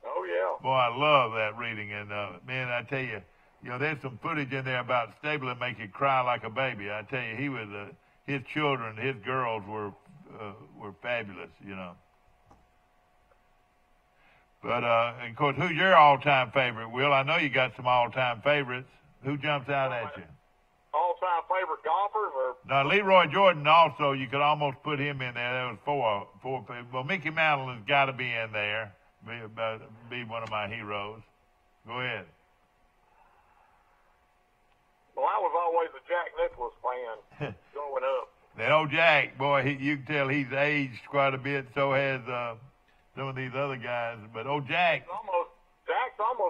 Oh yeah. Boy, I love that reading. And man, I tell you, there's some footage in there about Stabler that make you cry like a baby. I tell you, he was his children, his girls were fabulous. But, of course, who's your all-time favorite, Will? I know you got some all-time favorites. Who jumps out at you? All-time favorite golfers? Now, Leroy Jordan also, you could almost put him in there. There was four people. Well, Mickey Mantle has got to be in there, be one of my heroes. Go ahead. Well, I was always a Jack Nicklaus fan growing up. That old Jack, boy, you can tell he's aged quite a bit. So has some of these other guys, but Jack's almost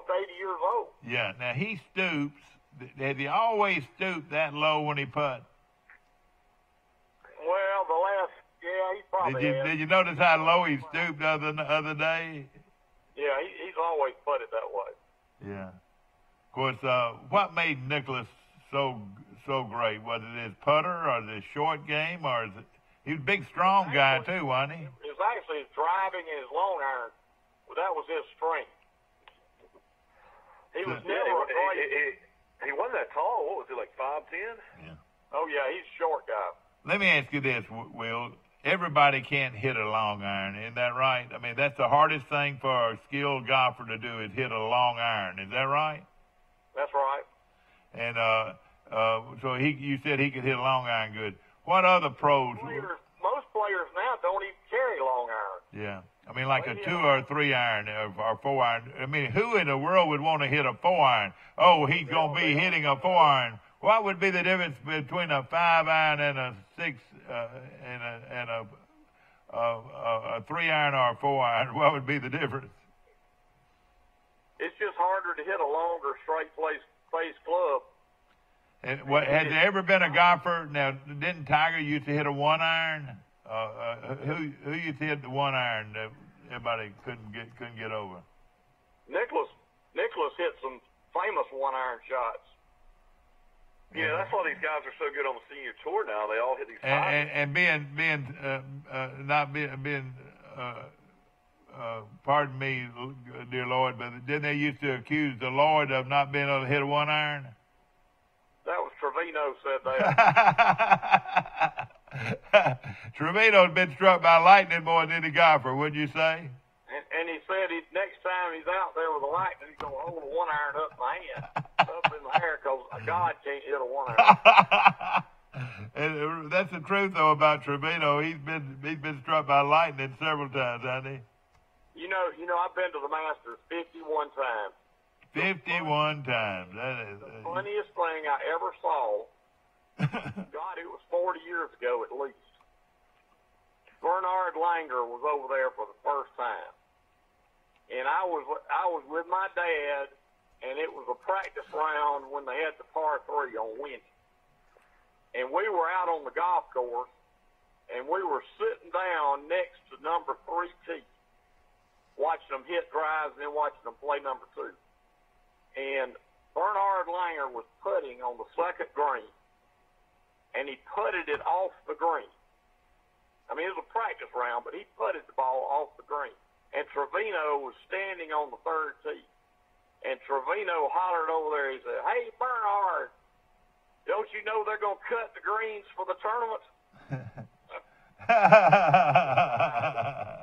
80 years old. Yeah, now he stoops. Has he always stooped that low when he putt? Well, he probably Did you notice how low he stooped the other day? Yeah, he's always putted that way. Yeah. Of course, what made Nicklaus so great? Was it his putter or his short game, or is it? He was a big, strong guy, too, wasn't he? It was actually his driving and his long iron. Well, that was his strength. He was never he wasn't that tall. What was he, like 5'10"? Yeah. Oh, yeah, he's a short guy. Let me ask you this, Will. Everybody can't hit a long iron. Isn't that right? I mean, that's the hardest thing for a skilled golfer to do is hit a long iron. Is that right? That's right. And so you said he could hit a long iron good. What other pros? Most players now don't even carry long irons. Yeah. I mean, like a 2 or 3 iron or 4 iron. I mean, who in the world would want to hit a 4 iron? Oh, he's going to be hitting a 4 iron. What would be the difference between a 5 iron and a 6 and a 3 iron or a 4 iron? What would be the difference? it's just harder to hit a longer straight face club. And has there ever been a golfer? Now, didn't Tiger used to hit a 1-iron? Who used to hit the 1-iron that everybody couldn't get over? Nicholas hit some famous 1-iron shots. Yeah, that's why these guys are so good on the senior tour now. They all hit these. And pardon me, dear Lord, but didn't they used to accuse the Lord of not being able to hit a 1-iron? That was Trevino said that. Trevino's been struck by lightning more than any golfer, wouldn't you say? And he said next time he's out there with a lightning, he's going to hold a 1-iron up in the hand, up in the air, because God can't hit a 1-iron. And that's the truth, though, about Trevino. He's been struck by lightning several times, hasn't he? You know, I've been to the Masters 51 times. 51 times. That is the funniest thing I ever saw. God, it was 40 years ago at least. Bernard Langer was over there for the first time, and I was with my dad, and it was a practice round when they had the par 3 on Wednesday, and we were out on the golf course, and we were sitting down next to number 3 tee, watching them hit drives and then watching them play number 2. And Bernard Langer was putting on the second green, and he putted it off the green. I mean, it was a practice round, but he putted the ball off the green. And Trevino was standing on the 3rd tee. And Trevino hollered over there. He said, "Hey, Bernard, don't you know they're going to cut the greens for the tournament?"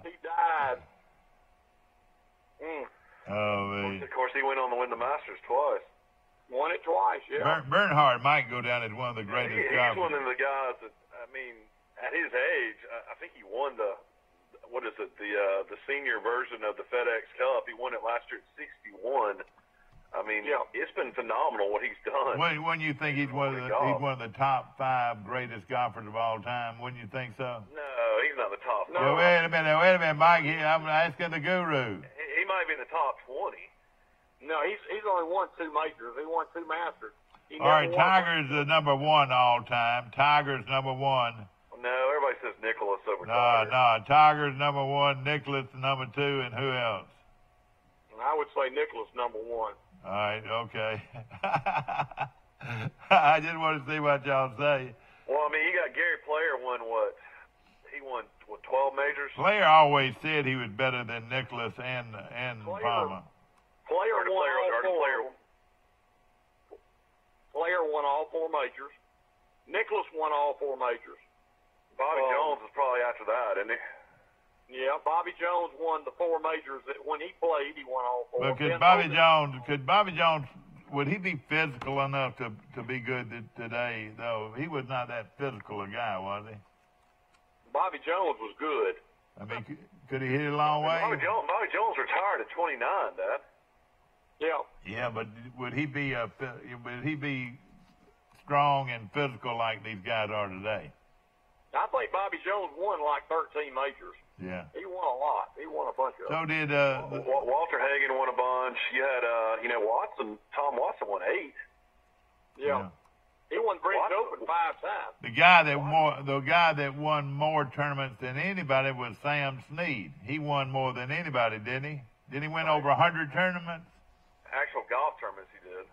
He died. Oh, man. Of course, he went on to win the Masters twice. Won it twice, yeah. Bernhard might go down as one of the greatest golfers. He's one of the guys that, I mean, at his age, I think he won the senior version of the FedEx Cup. He won it last year at 61. I mean, it's been phenomenal what he's done. When you think he's one of the top 5 greatest golfers of all time, wouldn't you think so? No, he's not the top 5. Well, wait a minute, Mike. I'm asking the guru. He might be in the top 20. No, he's only won 2 majors. He won 2 Masters. All right, Tiger's the number 1 all time. Tiger's number 1. No, everybody says Nicklaus over Tiger. No, Tiger's number 1, Nicklaus number 2, and who else? I would say Nicklaus number 1. All right, okay. I just want to see what y'all say. Well, I mean, you got Gary Player won what? He won 12 majors. Player always said he was better than Nicklaus and Palmer. Player won all 4 majors. Nicklaus won all 4 majors. Bobby Jones was probably after that, isn't he? Yeah, Bobby Jones won the 4 majors. That when he played, he won all 4. But could Bobby Jones, would he be physical enough to be good today, though? He was not that physical a guy, was he? Bobby Jones was good. I mean, could he hit it a long way? Bobby Jones retired at 29, Dad. Yeah. Yeah, but would he be strong and physical like these guys are today? I think Bobby Jones won like 13 majors. Yeah. He won a lot. He won a bunch of them. So did Walter Hagen won a bunch. You had Watson. Tom Watson won 8. Yeah. He won British Open 5 times. The guy that won more tournaments than anybody was Sam Snead. He won more than anybody, didn't he? Didn't he win over 100 tournaments? Actual golf tournaments he did.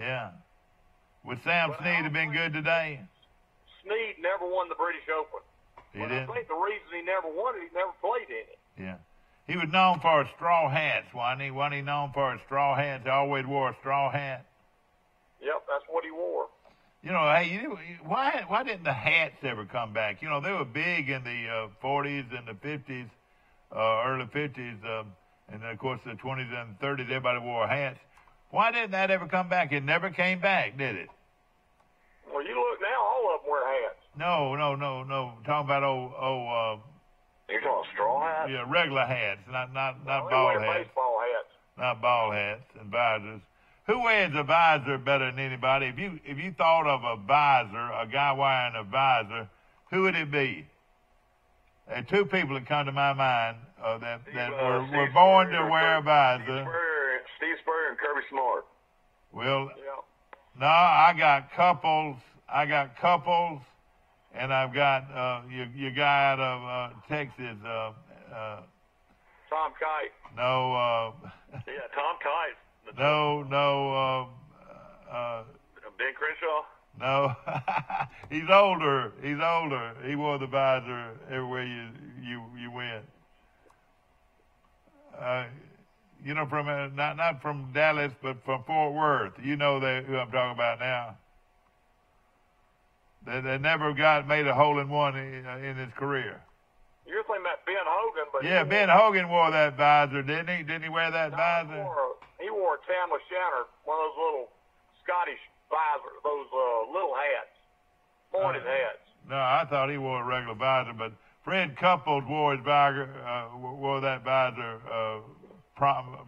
Yeah. Would Sam Snead have been good today? Snead never won the British Open. He didn't? I think the reason he never won it, he never played in it. Yeah. He was known for his straw hats, wasn't he? Wasn't he known for his straw hats? He always wore a straw hat. Yep, that's what he wore. You know, hey, why didn't the hats ever come back? You know, they were big in the 40s and the 50s, early 50s, and of course the 20s and the 30s, everybody wore hats. Why didn't that ever come back? It never came back, did it? Well, you look now, all of them wear hats. No. Talking about You're talking straw hats? Yeah, regular hats, not ball hats. Baseball hats. Not ball hats and visors. Who wears a visor better than anybody? If you thought of a visor, a guy wearing a visor, who would it be? There are 2 people that come to my mind that were born to wear a visor. Steve Spurrier and Kirby Smart. Well, Yeah. no, I got Couples, and I've got your guy out of Texas. Tom Kite. No. Yeah, Tom Kite. No. Ben Crenshaw. No. He's older. He wore the visor everywhere you went. You know, from not from Dallas, but from Fort Worth. You know who I'm talking about now. They never made a hole in one in his career. You're thinking about Ben Hogan, but yeah, Ben Hogan wore that visor, didn't he? Didn't he wear that visor? He wore a Tam O'Shanter, one of those little Scottish visors, those little hats, pointed hats. No, I thought he wore a regular visor, but Fred Couples wore his visor, wore that visor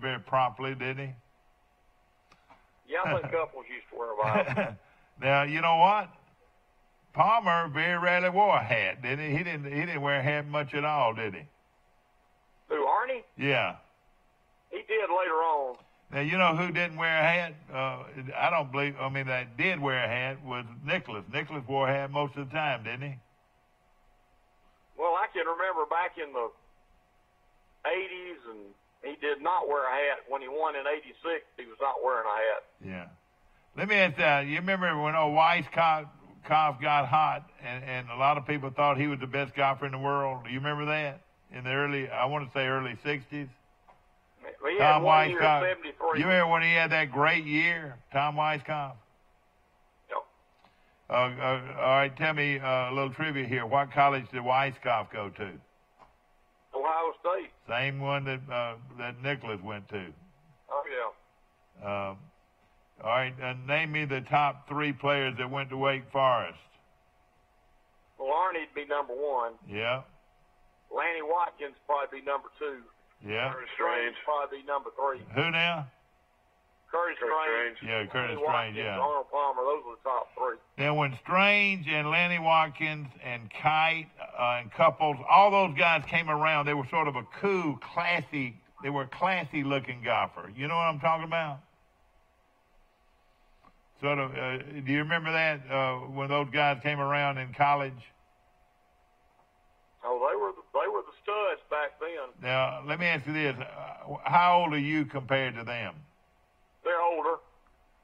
very promptly, didn't he? Yeah, I think Couples used to wear a visor. Now, you know what? Palmer very rarely wore a hat, didn't he? He didn't wear a hat much at all, did he? Who, Arnie? Yeah. He did later on. Now, you know who didn't wear a hat? That did wear a hat was Nicholas. Nicholas wore a hat most of the time, didn't he? Well, I can remember back in the 80s, and he did not wear a hat. When he won in 86, he was not wearing a hat. Yeah. Let me ask that. You remember when old Weisskopf got hot, and a lot of people thought he was the best golfer in the world? Do you remember that? In the early 60s? He Tom had one year Weisskopf. 73. You remember when he had that great year, Tom Weisskopf? Yep. All right, tell me a little trivia here. What college did Weisskopf go to? Ohio State. Same one that Nicholas went to. Oh, yeah. All right, name me the top 3 players that went to Wake Forest. Well, Arnie'd be number 1. Yeah. Lanny Watkins probably be number 2. Yeah. Curtis Strange probably be number 3. Who now? Curtis Strange. Yeah, Curtis Lanny Strange, Watkins, yeah. Arnold Palmer, those are the top 3. Now, when Strange and Lanny Watkins and Kite and Couples, all those guys came around, they were sort of a cool, classy, they were a classy-looking golfer. You know what I'm talking about? Sort of, do you remember that when those guys came around in college? Oh, they were the studs back then. Now, let me ask you this. How old are you compared to them? They're older.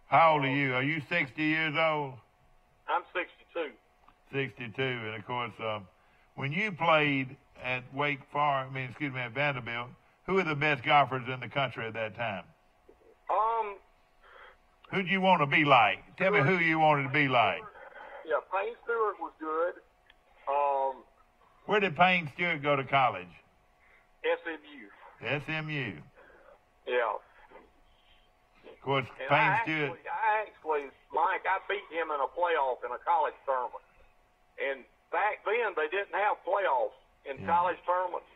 How old are you? Are you 60 years old? I'm 62. 62. And, of course, when you played at at Vanderbilt, who were the best golfers in the country at that time? Who'd you want to be like? Tell me who you wanted to be like. Yeah, Payne Stewart was good. Where did Payne Stewart go to college? SMU. SMU. Yeah. Of course, And Payne Stewart. Mike, I beat him in a playoff in a college tournament. And back then, they didn't have playoffs in college tournaments.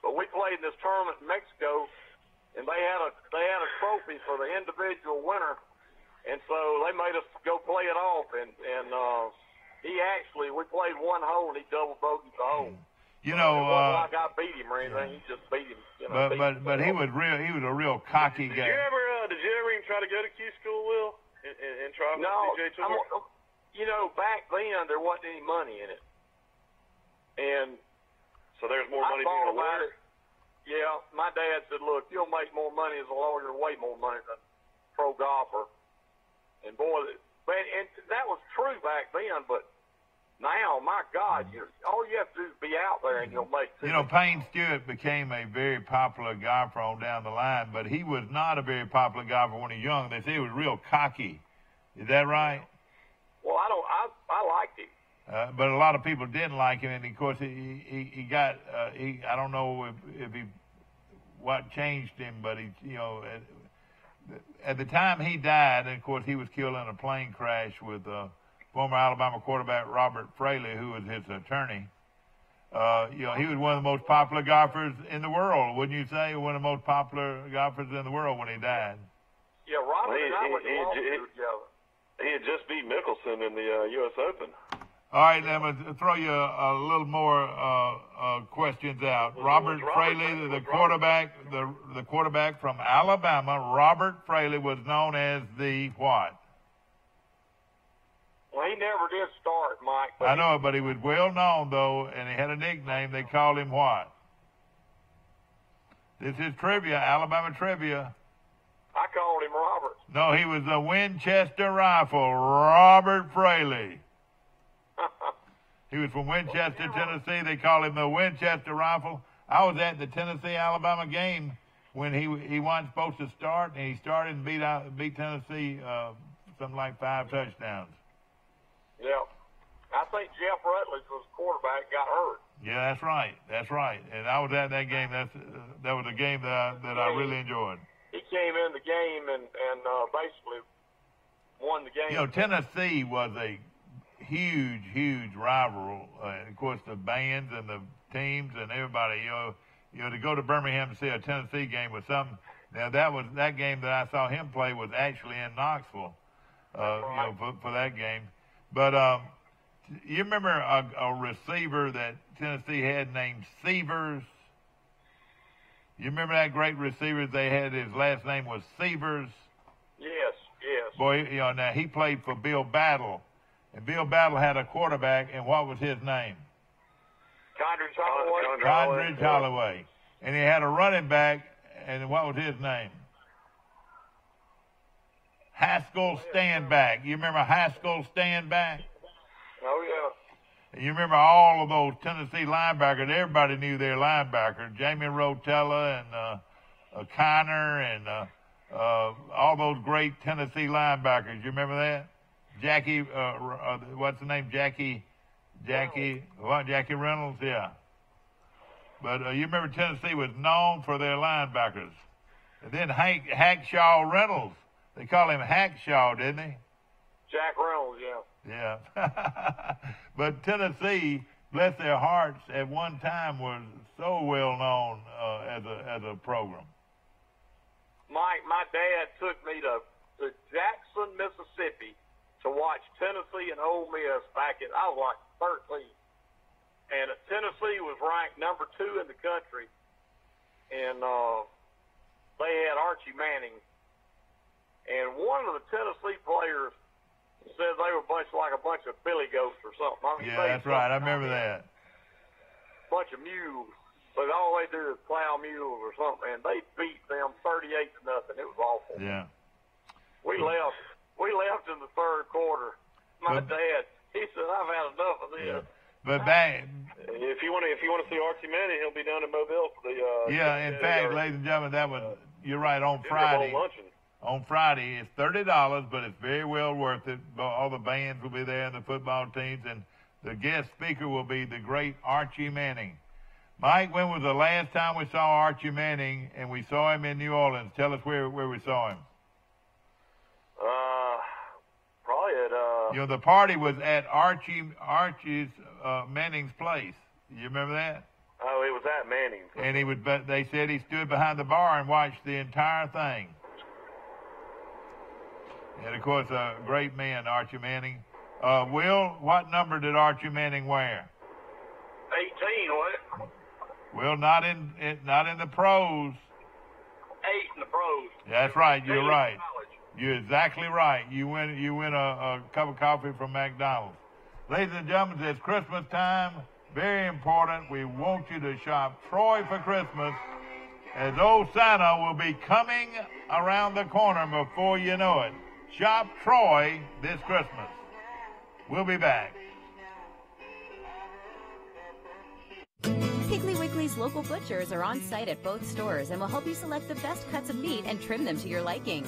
But we played in this tournament in Mexico, and they had a trophy for the individual winner. And so they made us go play it off, and we played one hole, and he double bogeyed the hole. You know, it wasn't like I beat him or anything. He just beat him. But he was a real cocky guy. Did you ever even try to go to Q school, Will, and try for No, the PGA Tour? Back then there wasn't any money in it, and so there's more money being a winner. Yeah, my dad said, "Look, you'll make more money as a lawyer, way more money than a pro golfer." And boy, and that was true back then, but now, my God, all you have to do is be out there and you'll make $2 million. Payne Stewart became a very popular golfer on down the line, but he was not a very popular golfer when he was young. They say he was real cocky. Is that right? Well, I liked him. But a lot of people didn't like him, and of course he got I don't know what changed him, but at the time he died, and of course he was killed in a plane crash with former Alabama quarterback Robert Fraley, who was his attorney. He was one of the most popular golfers in the world, wouldn't you say? One of the most popular golfers in the world when he died. Yeah, Robert and I went to law school together. He had just beat Mickelson in the U.S. Open. All right, I'm going to throw you a little more questions out. Robert Fraley, the quarterback from Alabama, Robert Fraley was known as the what? Well, he never did start, Mike. I know it, but he was well known, though, and he had a nickname. They called him what? This is trivia, Alabama trivia. I called him Robert. No, he was the Winchester Rifle, Robert Fraley. He was from Winchester, Tennessee. They call him the Winchester Rifle. I was at the Tennessee-Alabama game when he wasn't supposed to start, and he started and beat Tennessee something like 5 touchdowns. Yeah. I think Jeff Rutledge was quarterback, got hurt. Yeah, that's right. That's right. And I was at that game. That was a game that I really enjoyed. He came in the game and basically won the game. You know, Tennessee was a huge rival. Of course, the bands and the teams and everybody. You know, to go to Birmingham to see a Tennessee game was something. Now that game that I saw him play was actually in Knoxville. Right. You know, for that game. But you remember a receiver that Tennessee had named Severs? You remember that great receiver they had? His last name was Severs. Yes. Boy, you know, now he played for Bill Battle. And Bill Battle had a quarterback, and what was his name? Condredge Holloway. Condredge Holloway. And he had a running back, and what was his name? Haskell Standback. You remember Haskell Standback? Oh, yeah. And you remember all of those Tennessee linebackers. Everybody knew their linebackers. Jamie Rotella and Connor and all those great Tennessee linebackers. You remember that? Jackie, what's the name? Jackie Reynolds, yeah. But you remember Tennessee was known for their linebackers. And then Hackshaw Reynolds. They call him Hackshaw, didn't they? Jack Reynolds, yeah. Yeah. But Tennessee, bless their hearts, at one time was so well known as a program. Mike, my dad took me to Jackson, Mississippi, to watch Tennessee and Ole Miss I was like 13. And Tennessee was ranked number 2 in the country. And they had Archie Manning. And one of the Tennessee players said they were like a bunch of billy goats or something. I mean, yeah, that's right. I remember that. Bunch of mules. But all they do is plow mules or something. And they beat them 38-0. It was awful. Yeah. We left in the third quarter. My dad, he said, "I've had enough of this." Yeah. But back, if you want to see Archie Manning, he'll be down in Mobile for the. In fact, ladies and gentlemen, you're right. On Friday, it's $30, but it's very well worth it. All the bands will be there, and the football teams, and the guest speaker will be the great Archie Manning. Mike, when was the last time we saw Archie Manning, and we saw him in New Orleans? Tell us where we saw him. Probably at the party was at Archie's Manning's place. You remember that? Oh, it was at Manning's. And they said he stood behind the bar and watched the entire thing. And of course, a great man, Archie Manning. Will, what number did Archie Manning wear? 18, wasn't it? Well, not in the pros. 8 in the pros. That's right. You're right. You're exactly right. You win a cup of coffee from McDonald's. Ladies and gentlemen, it's Christmas time. Very important. We want you to shop Troy for Christmas, as old Santa will be coming around the corner before you know it. Shop Troy this Christmas. We'll be back. Piggly Wiggly's local butchers are on site at both stores and will help you select the best cuts of meat and trim them to your liking.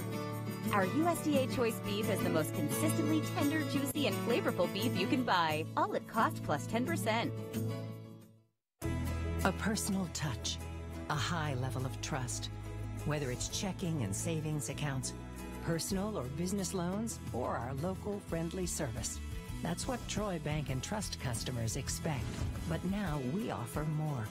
Our USDA Choice beef is the most consistently tender, juicy, and flavorful beef you can buy, all at cost plus 10%. A personal touch, a high level of trust. Whether it's checking and savings accounts, personal or business loans, or our local friendly service. That's what Troy Bank and Trust customers expect. But now we offer more.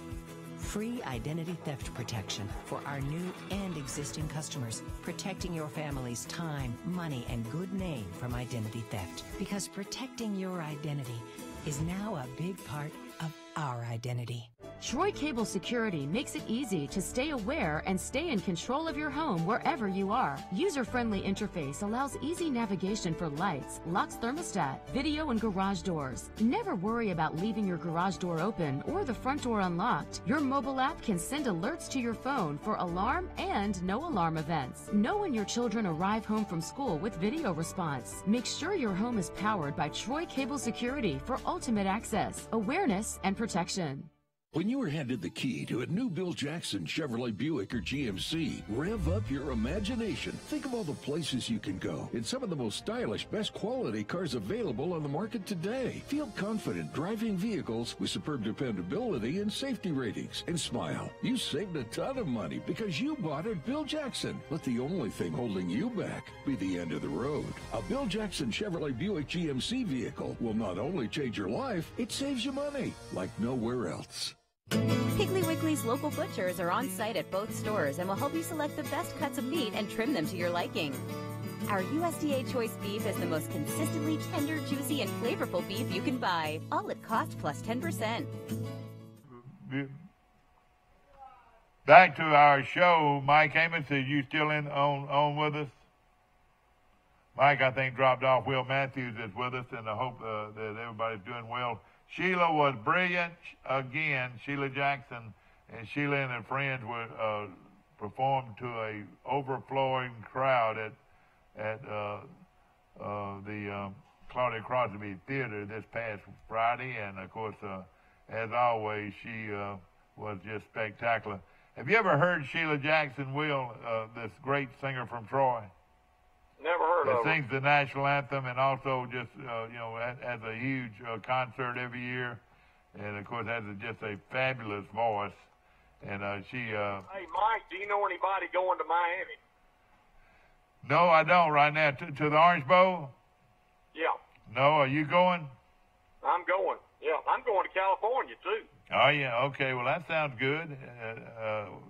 Free identity theft protection for our new and existing customers, protecting your family's time, money, and good name from identity theft. Because protecting your identity is now a big part of our identity. Troy Cable Security makes it easy to stay aware and stay in control of your home wherever you are. User-friendly interface allows easy navigation for lights, locks thermostat, video, and garage doors. Never worry about leaving your garage door open or the front door unlocked. Your mobile app can send alerts to your phone for alarm and no alarm events. Know when your children arrive home from school with video response. Make sure your home is powered by Troy Cable Security for ultimate access, awareness, and protection. When you are handed the key to a new Bill Jackson Chevrolet Buick or GMC, rev up your imagination. Think of all the places you can go in some of the most stylish, best quality cars available on the market today. Feel confident driving vehicles with superb dependability and safety ratings. And smile, you saved a ton of money because you bought at Bill Jackson. Let the only thing holding you back be the end of the road. A Bill Jackson Chevrolet Buick GMC vehicle will not only change your life, it saves you money like nowhere else. Piggly Wiggly's local butchers are on site at both stores and will help you select the best cuts of meat and trim them to your liking. Our USDA Choice beef is the most consistently tender, juicy, and flavorful beef you can buy, all at cost plus 10%. Back to our show. Mike Amos, are you still on with us? Mike, I think, dropped off. Will Matthews is with us, and I hope that everybody's doing well. Sheila was brilliant again. Sheila Jackson and Sheila and her friends were performed to a overflowing crowd at the Claudia Crosby Theater this past Friday, and of course, as always, she was just spectacular. Have you ever heard Sheila Jackson, Will, this great singer from Troy? Never heard of her. Sings the national anthem and also just, has a huge concert every year. And, of course, has just a fabulous voice. And she... Hey, Mike, do you know anybody going to Miami? No, I don't right now. To the Orange Bowl? Yeah. No, are you going? I'm going. Yeah, I'm going to California, too. Oh, yeah. Okay, well, that sounds good.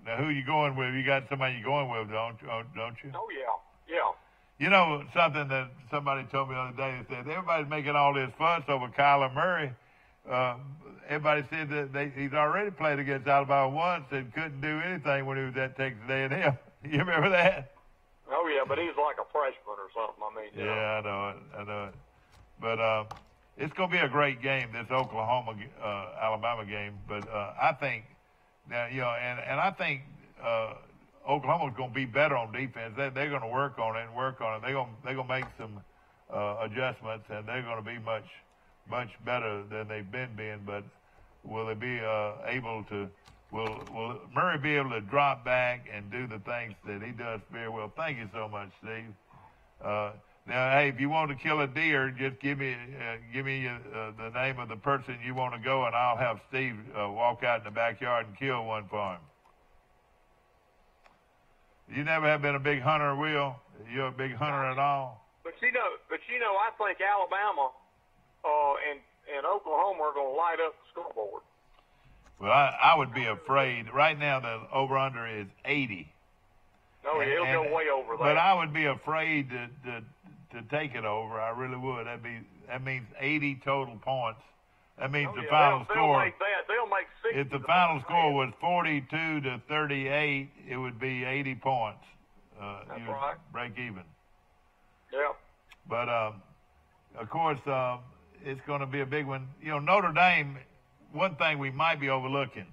Now, who are you going with? You got somebody you're going with, don't you? Oh, yeah. Yeah. You know, something that somebody told me the other day, they said, everybody's making all this fuss over Kyler Murray. Everybody said that he's already played against Alabama once and couldn't do anything when he was at Texas A&M. You remember that? Oh, yeah, but he's like a freshman or something. I mean, yeah, I know it. But it's going to be a great game, this Oklahoma-Alabama game. But I think, now, and I think Oklahoma's going to be better on defense. They're going to work on it. They're going to make some adjustments, and they're going to be much better than they've been. But will they be able to? Will Murray be able to drop back and do the things that he does very well? Thank you so much, Steve. Now, hey, if you want to kill a deer, just give me the name of the person you want to go, and I'll have Steve walk out in the backyard and kill one for him. You never have been a big hunter, Will? You're a big hunter at all? But you know, I think Alabama and Oklahoma are going to light up the scoreboard. Well, I would be afraid. Right now, the over/under is 80. No, it'll go way over that. But I would be afraid to take it over. I really would. That means 80 total points. That means the final score. They'll make 60. If the final score was 42-38, it would be 80 points. That's you would right. break even. Yeah. But of course, it's going to be a big one. You know, Notre Dame. One thing we might be overlooking.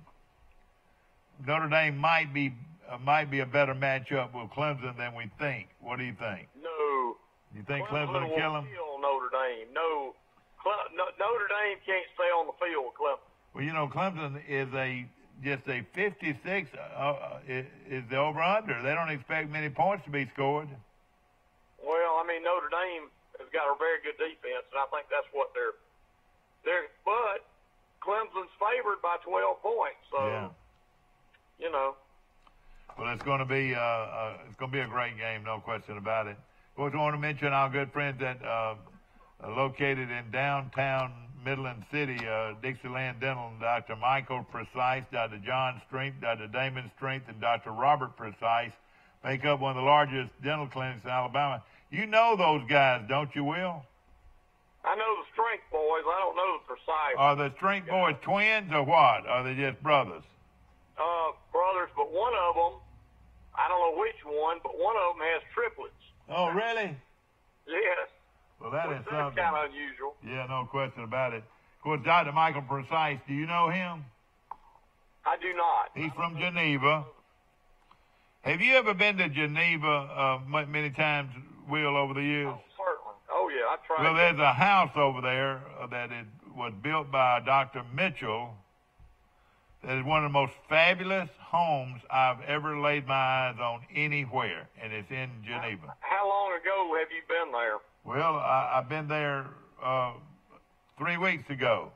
Notre Dame might be a better matchup with Clemson than we think. What do you think? No. You think Clemson will kill them? Kill Notre Dame. No. Notre Dame can't stay on the field with Clemson. Well, you know, Clemson is just a 56 is the over/under. They don't expect many points to be scored. Well, I mean, Notre Dame has got a very good defense, and I think that's what they're. But Clemson's favored by 12 points, so yeah. You know. Well, it's going to be a great game, no question about it. Of course, I want to mention our good friends that located in downtown Midland City, Dixieland Dental, Dr. Michael Precise, Dr. John Strength, Dr. Damon Strength, and Dr. Robert Precise make up one of the largest dental clinics in Alabama. You know those guys, don't you, Will? I know the Strength Boys. I don't know the precise. Are the Strength Boys twins or what? Are they just brothers? Brothers, but one of them, I don't know which one, but one of them has triplets. Oh, really? Yes. Well, that's something. Kind of unusual. Yeah, no question about it. Of course, Dr. Michael Precise, do you know him? I do not. He's from Geneva. Have you ever been to Geneva many times, Will, over the years? Oh, certainly. Oh, yeah, I tried. Well, there's a house over there that was built by Dr. Mitchell that is one of the most fabulous homes I've ever laid my eyes on anywhere, and it's in Geneva. How long ago have you been there? Well, I've been there 3 weeks ago.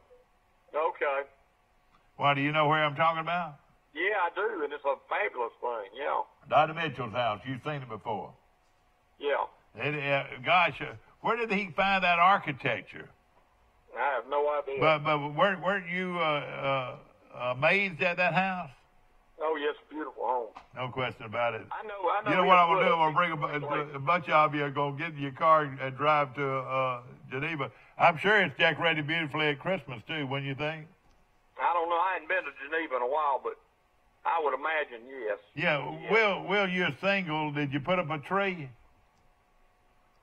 Okay. Why, do you know where I'm talking about? Yeah, I do, and it's a fabulous thing, yeah. Dr. Mitchell's house. You've seen it before. Yeah. Gosh, where did he find that architecture? I have no idea. But weren't you amazed at that house? Oh, yes, beautiful home. No question about it. I know. You know what I'm going to do? I'm going to bring a bunch of you go get in your car and drive to Geneva. I'm sure it's decorated beautifully at Christmas, too, wouldn't you think? I don't know. I hadn't been to Geneva in a while, but I would imagine, yes. Yeah. Yes. Will, you're single. Did you put up a tree?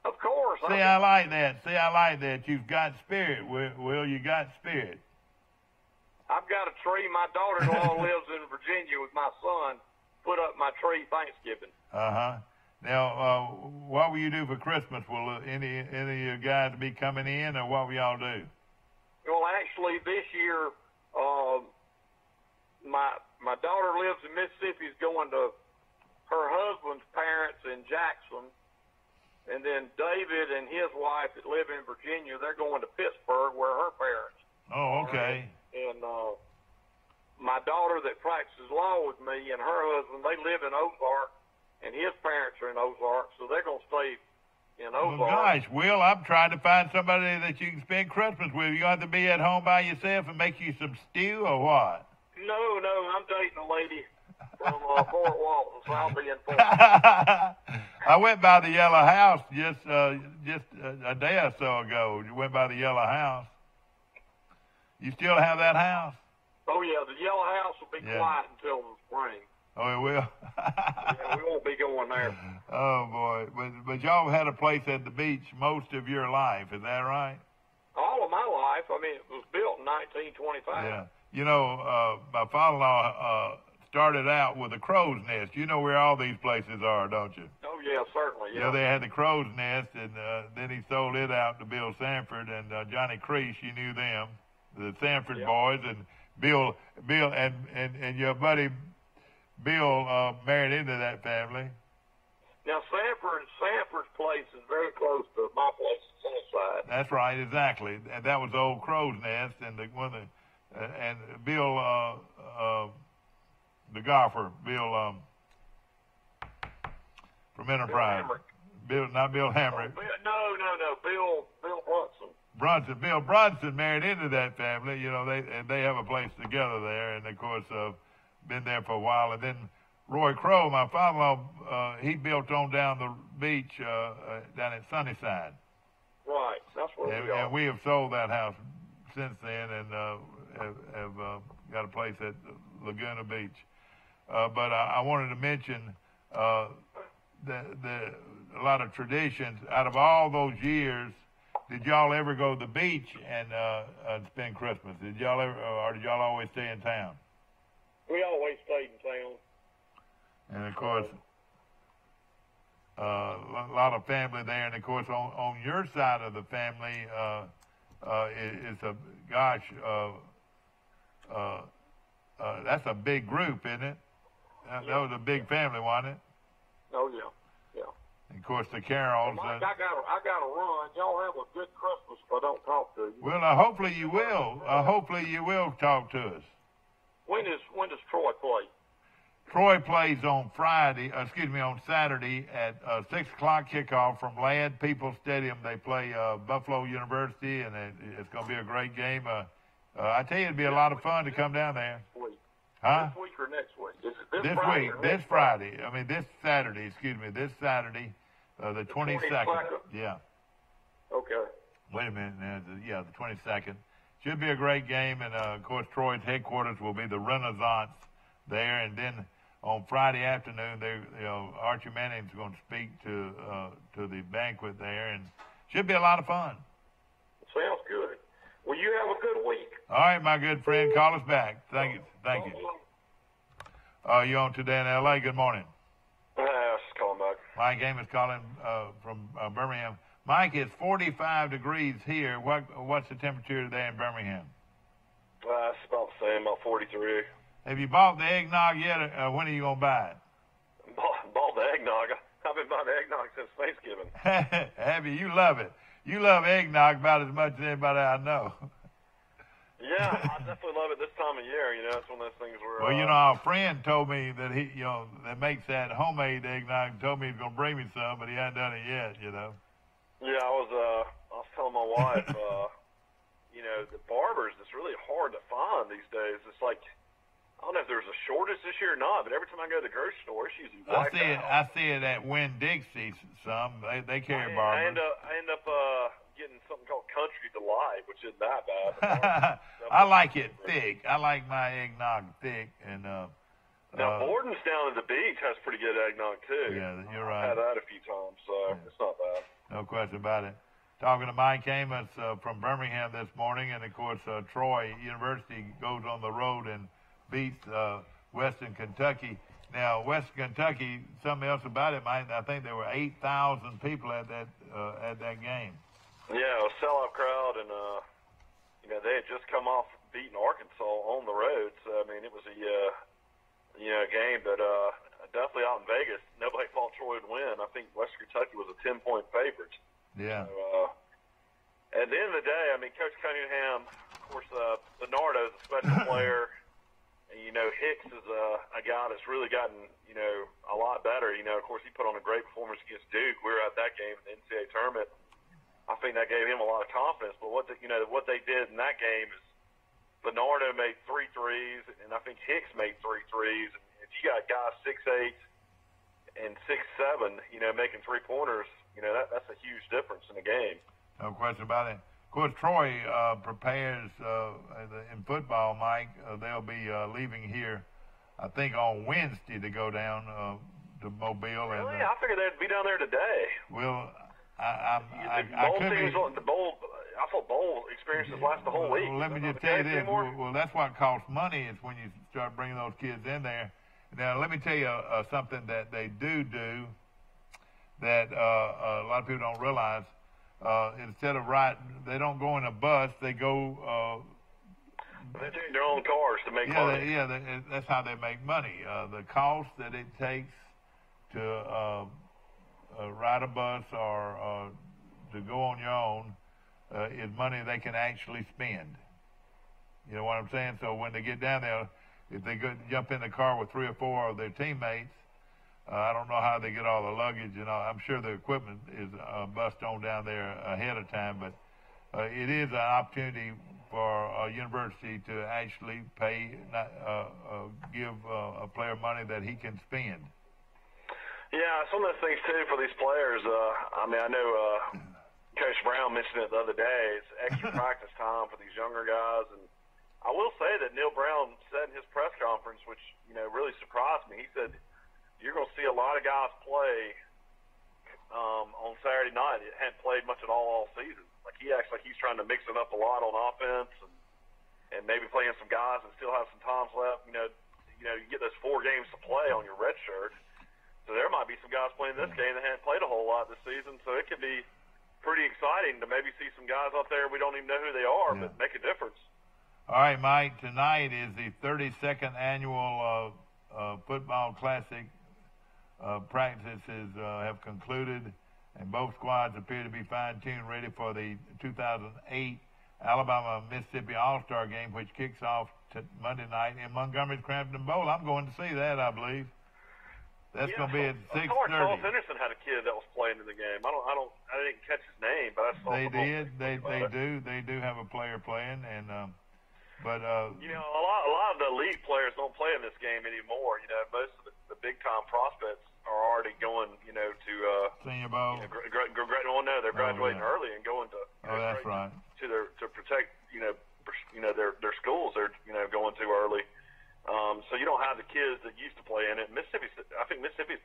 Of course. See, I like that. You've got spirit, Will. You got spirit. I've got a tree. My daughter-in-law lives in Virginia with my son. Put up my tree Thanksgiving. Uh-huh. Now, what will you do for Christmas? Will any of you guys be coming in, or what will y'all do? Well, actually, this year, my daughter lives in Mississippi. Is going to her husband's parents in Jackson, and then David and his wife that live in Virginia, they're going to Pittsburgh, where her parents. Oh, okay. And my daughter that practices law with me and her husband, they live in Ozark, and his parents are in Ozark, so they're going to stay in Ozark. Well, gosh, Will, I'm trying to find somebody that you can spend Christmas with. You have to be at home by yourself and make you some stew, or what? No, I'm dating a lady from Fort Walton, so I'll be in Fort. I went by the Yellow House just a day or so ago. You went by the Yellow House. You still have that house? Oh, yeah, the Yellow House will be quiet until the spring. Oh, it will? Yeah, we won't be going there. Oh, boy. But y'all had a place at the beach most of your life, is that right? All of my life. I mean, it was built in 1925. Yeah. You know, my father-in-law started out with a crow's nest. You know where all these places are, don't you? Oh, yeah, certainly, yeah. Yeah, they had the crow's nest, and then he sold it out to Bill Sanford and Johnny Crease. You knew them. The Sanford boys, and Bill and your buddy Bill married into that family. Now Sanford's place is very close to my place on the side. That's right, exactly. And that was the old crow's nest, and and Bill the golfer, Bill from Enterprise. Bill Hamrick. Bill Brunson. Bill Brunson married into that family. You know, they have a place together there, and of course, been there for a while. And then Roy Crow, my father-in-law, he built on down the beach down at Sunnyside. Right, that's where we are. And we have sold that house since then, and have got a place at Laguna Beach. But I wanted to mention a lot of traditions. Out of all those years, did y'all ever go to the beach and spend Christmas? Did y'all ever, or did y'all always stay in town? We always stayed in town. And of course, a lot of family there. And of course, on your side of the family, it's a that's a big group, isn't it? That was a big family, wasn't it? Oh yeah. And of course, the Carols. Mike, I gotta run. Y'all have a good Christmas if I don't talk to you. Well, hopefully you will. Hopefully you will talk to us. When does Troy play? Troy plays on Saturday at 6 o'clock kickoff from Ladd Peoples Stadium. They play Buffalo University, and it's going to be a great game. I tell you, it'd be a lot of fun to come down there. Huh? This week or next week? Is it this Friday week, this Friday. I mean, this Saturday, the 22nd. Yeah. Okay. Wait a minute now. Yeah, the 22nd. Should be a great game, and of course Troy's headquarters will be the Renaissance there, and then on Friday afternoon, Archie Manning's going to speak to the banquet there, and should be a lot of fun. Sounds good. Well, you have a good week. All right, my good friend, call us back. Thank you. You on Today in L.A.? Good morning. Just calling back. Mike Amos calling from Birmingham. Mike, it's 45 degrees here. What's the temperature today in Birmingham? It's about the same, about 43. Have you bought the eggnog yet? When are you going to buy it? Bought the eggnog. I've been buying eggnog since Thanksgiving. Have you? You love it. You love eggnog about as much as anybody I know. Yeah, I definitely love it this time of year. It's one of those things where. Well, our friend told me that that makes that homemade eggnog. Told me he's going to bring me some, but he hasn't done it yet. Yeah, I was telling my wife, the barbers, it's really hard to find these days. It's like, I don't know if there's a shortage this year or not, but every time I go to the grocery store, it's usually wiped out. I see it at Winn-Dixie some. They carry barbers. I end up getting something called Country Delight, which isn't that bad. I like it thick. I like my eggnog thick. And now, Borden's down at the beach has pretty good eggnog, too. Yeah, you're right. I've had that a few times, so it's not bad. No question about it. Talking to Mike Amos from Birmingham this morning, and of course Troy University goes on the road and beats Western Kentucky. Now, Western Kentucky, something else about it, Mike. I think there were 8,000 people at that game. Yeah, it was a sellout crowd, and they had just come off beating Arkansas on the road. So I mean, it was a game that definitely out in Vegas, nobody thought Troy would win. I think Western Kentucky was a 10-point favorite. Yeah. So, at the end of the day, I mean, Coach Cunningham, of course, Bernardo is a special player. And, Hicks is a guy that's really gotten, a lot better. Of course, he put on a great performance against Duke. We were at that game in the NCAA tournament. I think that gave him a lot of confidence. But what they did in that game is Bernardo made 3 threes, and I think Hicks made 3 threes. And if you got guys 6'8" and 6'7", making 3-pointers, that's a huge difference in the game. No question about it. Of course, Troy prepares in football, Mike. They'll be leaving here, I think, on Wednesday to go down to Mobile. Really? I figured they'd be down there today. Well, I thought bowl experiences last the whole week. Well, let me just tell you this. Well, that's what costs money is when you start bringing those kids in there. Now, let me tell you something that they do that a lot of people don't realize. Instead of they don't go in a bus. They go. They take their own cars to make money. That's how they make money. The cost that it takes to ride a bus or to go on your own is money they can actually spend. You know what I'm saying? So when they get down there, if they jump in the car with 3 or 4 of their teammates, I don't know how they get all the luggage and all. I'm sure the equipment is bussed on down there ahead of time, but it is an opportunity for a university to actually give a player money that he can spend. Yeah, some of those things too for these players. I know Coach Brown mentioned it the other day. It's extra practice time for these younger guys, and I will say that Neil Brown said in his press conference, which really surprised me. He said, you're going to see a lot of guys play on Saturday night. It hadn't played much at all season. Like he acts like he's trying to mix it up a lot on offense and maybe playing some guys and still have some times left. You get those 4 games to play on your red shirt. So there might be some guys playing this game that hadn't played a whole lot this season. So it could be pretty exciting to maybe see some guys out there we don't even know who they are, but make a difference. All right, Mike. Tonight is the 32nd annual football classic. Practices have concluded, and both squads appear to be fine-tuned, ready for the 2008 Alabama-Mississippi All-Star game, which kicks off Monday night in Montgomery's Crampton Bowl. I'm going to see that, I believe. That's going to be at 6:30. Charles Henderson had a kid that was playing in the game. I didn't catch his name, but I saw. They did. They do have a player playing, and but a lot of the elite players don't play in this game anymore. Most of the big time prospects are already going, to Senior Bowl. They're graduating early and going to Oh, that's right. To protect, their schools they're, going to early. So you don't have the kids that used to play in it. I think Mississippi's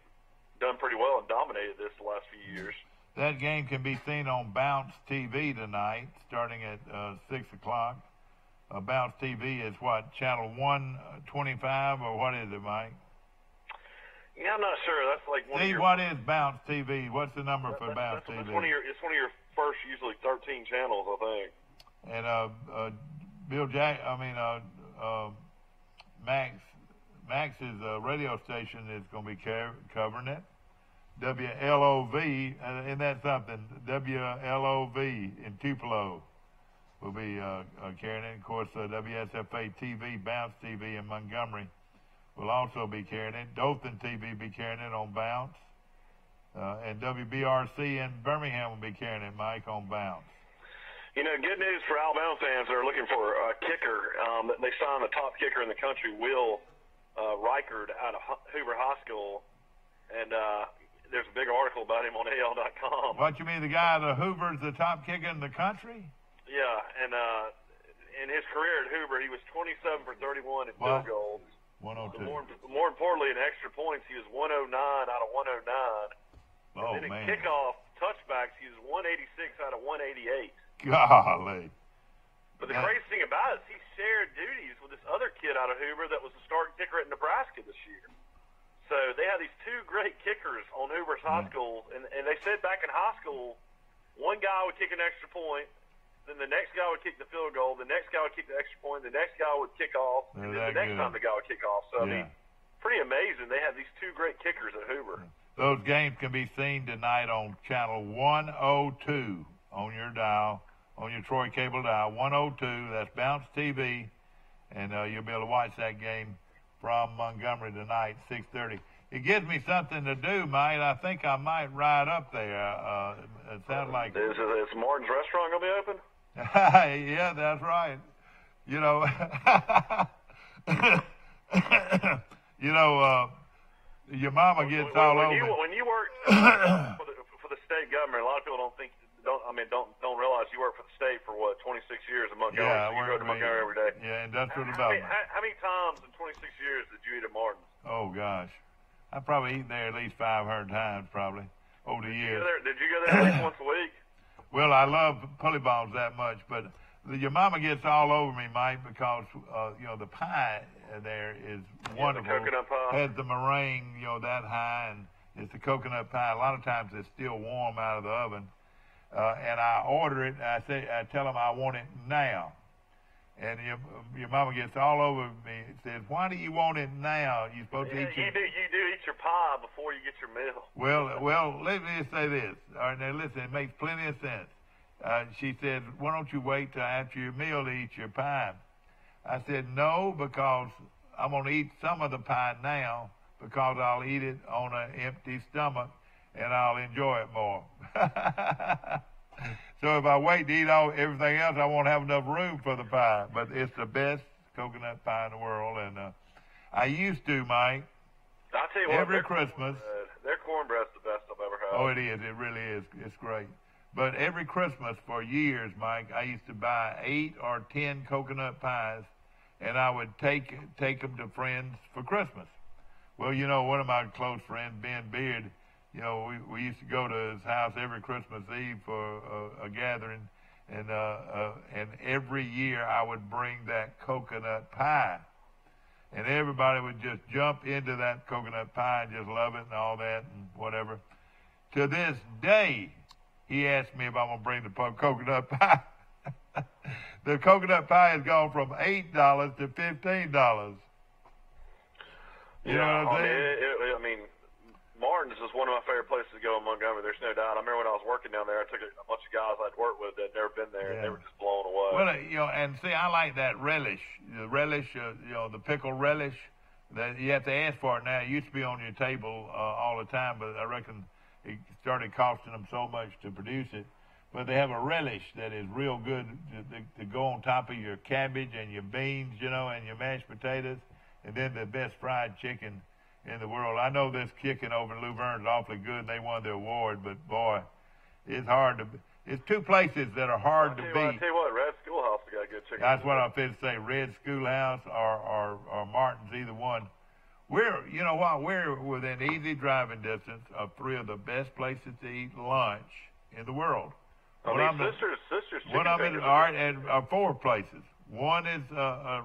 done pretty well and dominated this the last few years. That game can be seen on Bounce TV tonight, starting at 6 o'clock. Bounce TV is what, channel 125, or what is it, Mike? Yeah, I'm not sure. That's like one Steve, of your... what is Bounce TV? What's the number for Bounce TV? It's one of your first, usually 13 channels, I think. And Max's radio station is going to be covering it. WLOV, isn't that something? WLOV in Tupelo will be carrying it. Of course, WSFA TV, Bounce TV in Montgomery will also be carrying it. Dothan TV will be carrying it on Bounce. And WBRC in Birmingham will be carrying it, Mike, on Bounce. Good news for Alabama fans that are looking for a kicker. They signed the top kicker in the country, Will Reichard, out of Hoover High School. And there's a big article about him on AL.com. What, you mean the guy at Hoover's the top kicker in the country? Yeah, and in his career at Hoover, he was 27 for 31 in field goals. 102. More importantly, in extra points, he was 109 out of 109. Oh, and then man. in kickoff touchbacks, he was 186 out of 188. Golly. But the crazy thing about it is he shared duties with this other kid out of Hoover that was the starting kicker at Nebraska this year. So they had these two great kickers on Hoover's high school, and they said back in high school, one guy would kick an extra point, then the next guy would kick the field goal, the next guy would kick the extra point, the next guy would kick off, and then the next time the guy would kick off. So, I mean, pretty amazing. They have these two great kickers at Hoover. Those games can be seen tonight on channel 102 on your dial, on your Troy cable dial, 102. That's Bounce TV, and you'll be able to watch that game from Montgomery tonight, 6:30. It gives me something to do, mate. I think I might ride up there. It sounds like... Is Martin's restaurant going to be open? Yeah, that's right. Your mama gets all over. When you work for the state government, a lot of people don't realize you work for the state for 26 years in Montgomery. Yeah, so you go to Montgomery every day. Yeah, industrial development. How many times in 26 years did you eat at Martin's? Oh gosh, I probably eaten there at least 500 times, probably over the years. Did you go there at least once a week? Well, I love pulley bombs that much, but your mama gets all over me, Mike, because the pie there is wonderful. The coconut pie has the meringue, that high, and it's the coconut pie. A lot of times it's still warm out of the oven, and I order it. I tell them I want it now, and your mama gets all over me. Says, "Why do you want it now? You're supposed to eat your..." You do eat your pie before you get your meal. Well, let me just say this. All right, now listen, it makes plenty of sense. She said, "Why don't you wait till after your meal to eat your pie?" I said, "No, because I'm going to eat some of the pie now because I'll eat it on an empty stomach and I'll enjoy it more." So if I wait to eat everything else, I won't have enough room for the pie. But it's the best coconut pie in the world, and I used to, Mike. I'll tell you what, every Christmas. Their cornbread's the best I've ever had. Oh, it is. It really is. It's great. But every Christmas for years, Mike, I used to buy 8 or 10 coconut pies, and I would take them to friends for Christmas. Well, one of my close friends, Ben Beard, we used to go to his house every Christmas Eve for a gathering, and every year I would bring that coconut pie, and everybody would just jump into that coconut pie and just love it and all that and whatever. To this day, he asked me if I'm going to bring the coconut pie. The coconut pie has gone from $8 to $15. You know what I'm saying? Martin's is one of my favorite places to go in Montgomery. There's no doubt. I remember when I was working down there, I took a bunch of guys I'd worked with that had never been there, and they were just blown away. Well, and see, I like that relish. The relish, the pickle relish. That you have to ask for it now. It used to be on your table all the time, but I reckon it started costing them so much to produce it. But they have a relish that is real good to go on top of your cabbage and your beans, and your mashed potatoes, and then the best fried chicken in the world. I know this chicken over in Luverne is awfully good, and they won the award, but boy, it's hard to... It's two places that are hard to beat. I tell you what, Red Schoolhouse has got good chicken. That's what I was going to say. Red Schoolhouse or Martin's, either one. You know what? We're within easy driving distance of three of the best places to eat lunch in the world. Sisters chicken fingers. All right, and four places. One is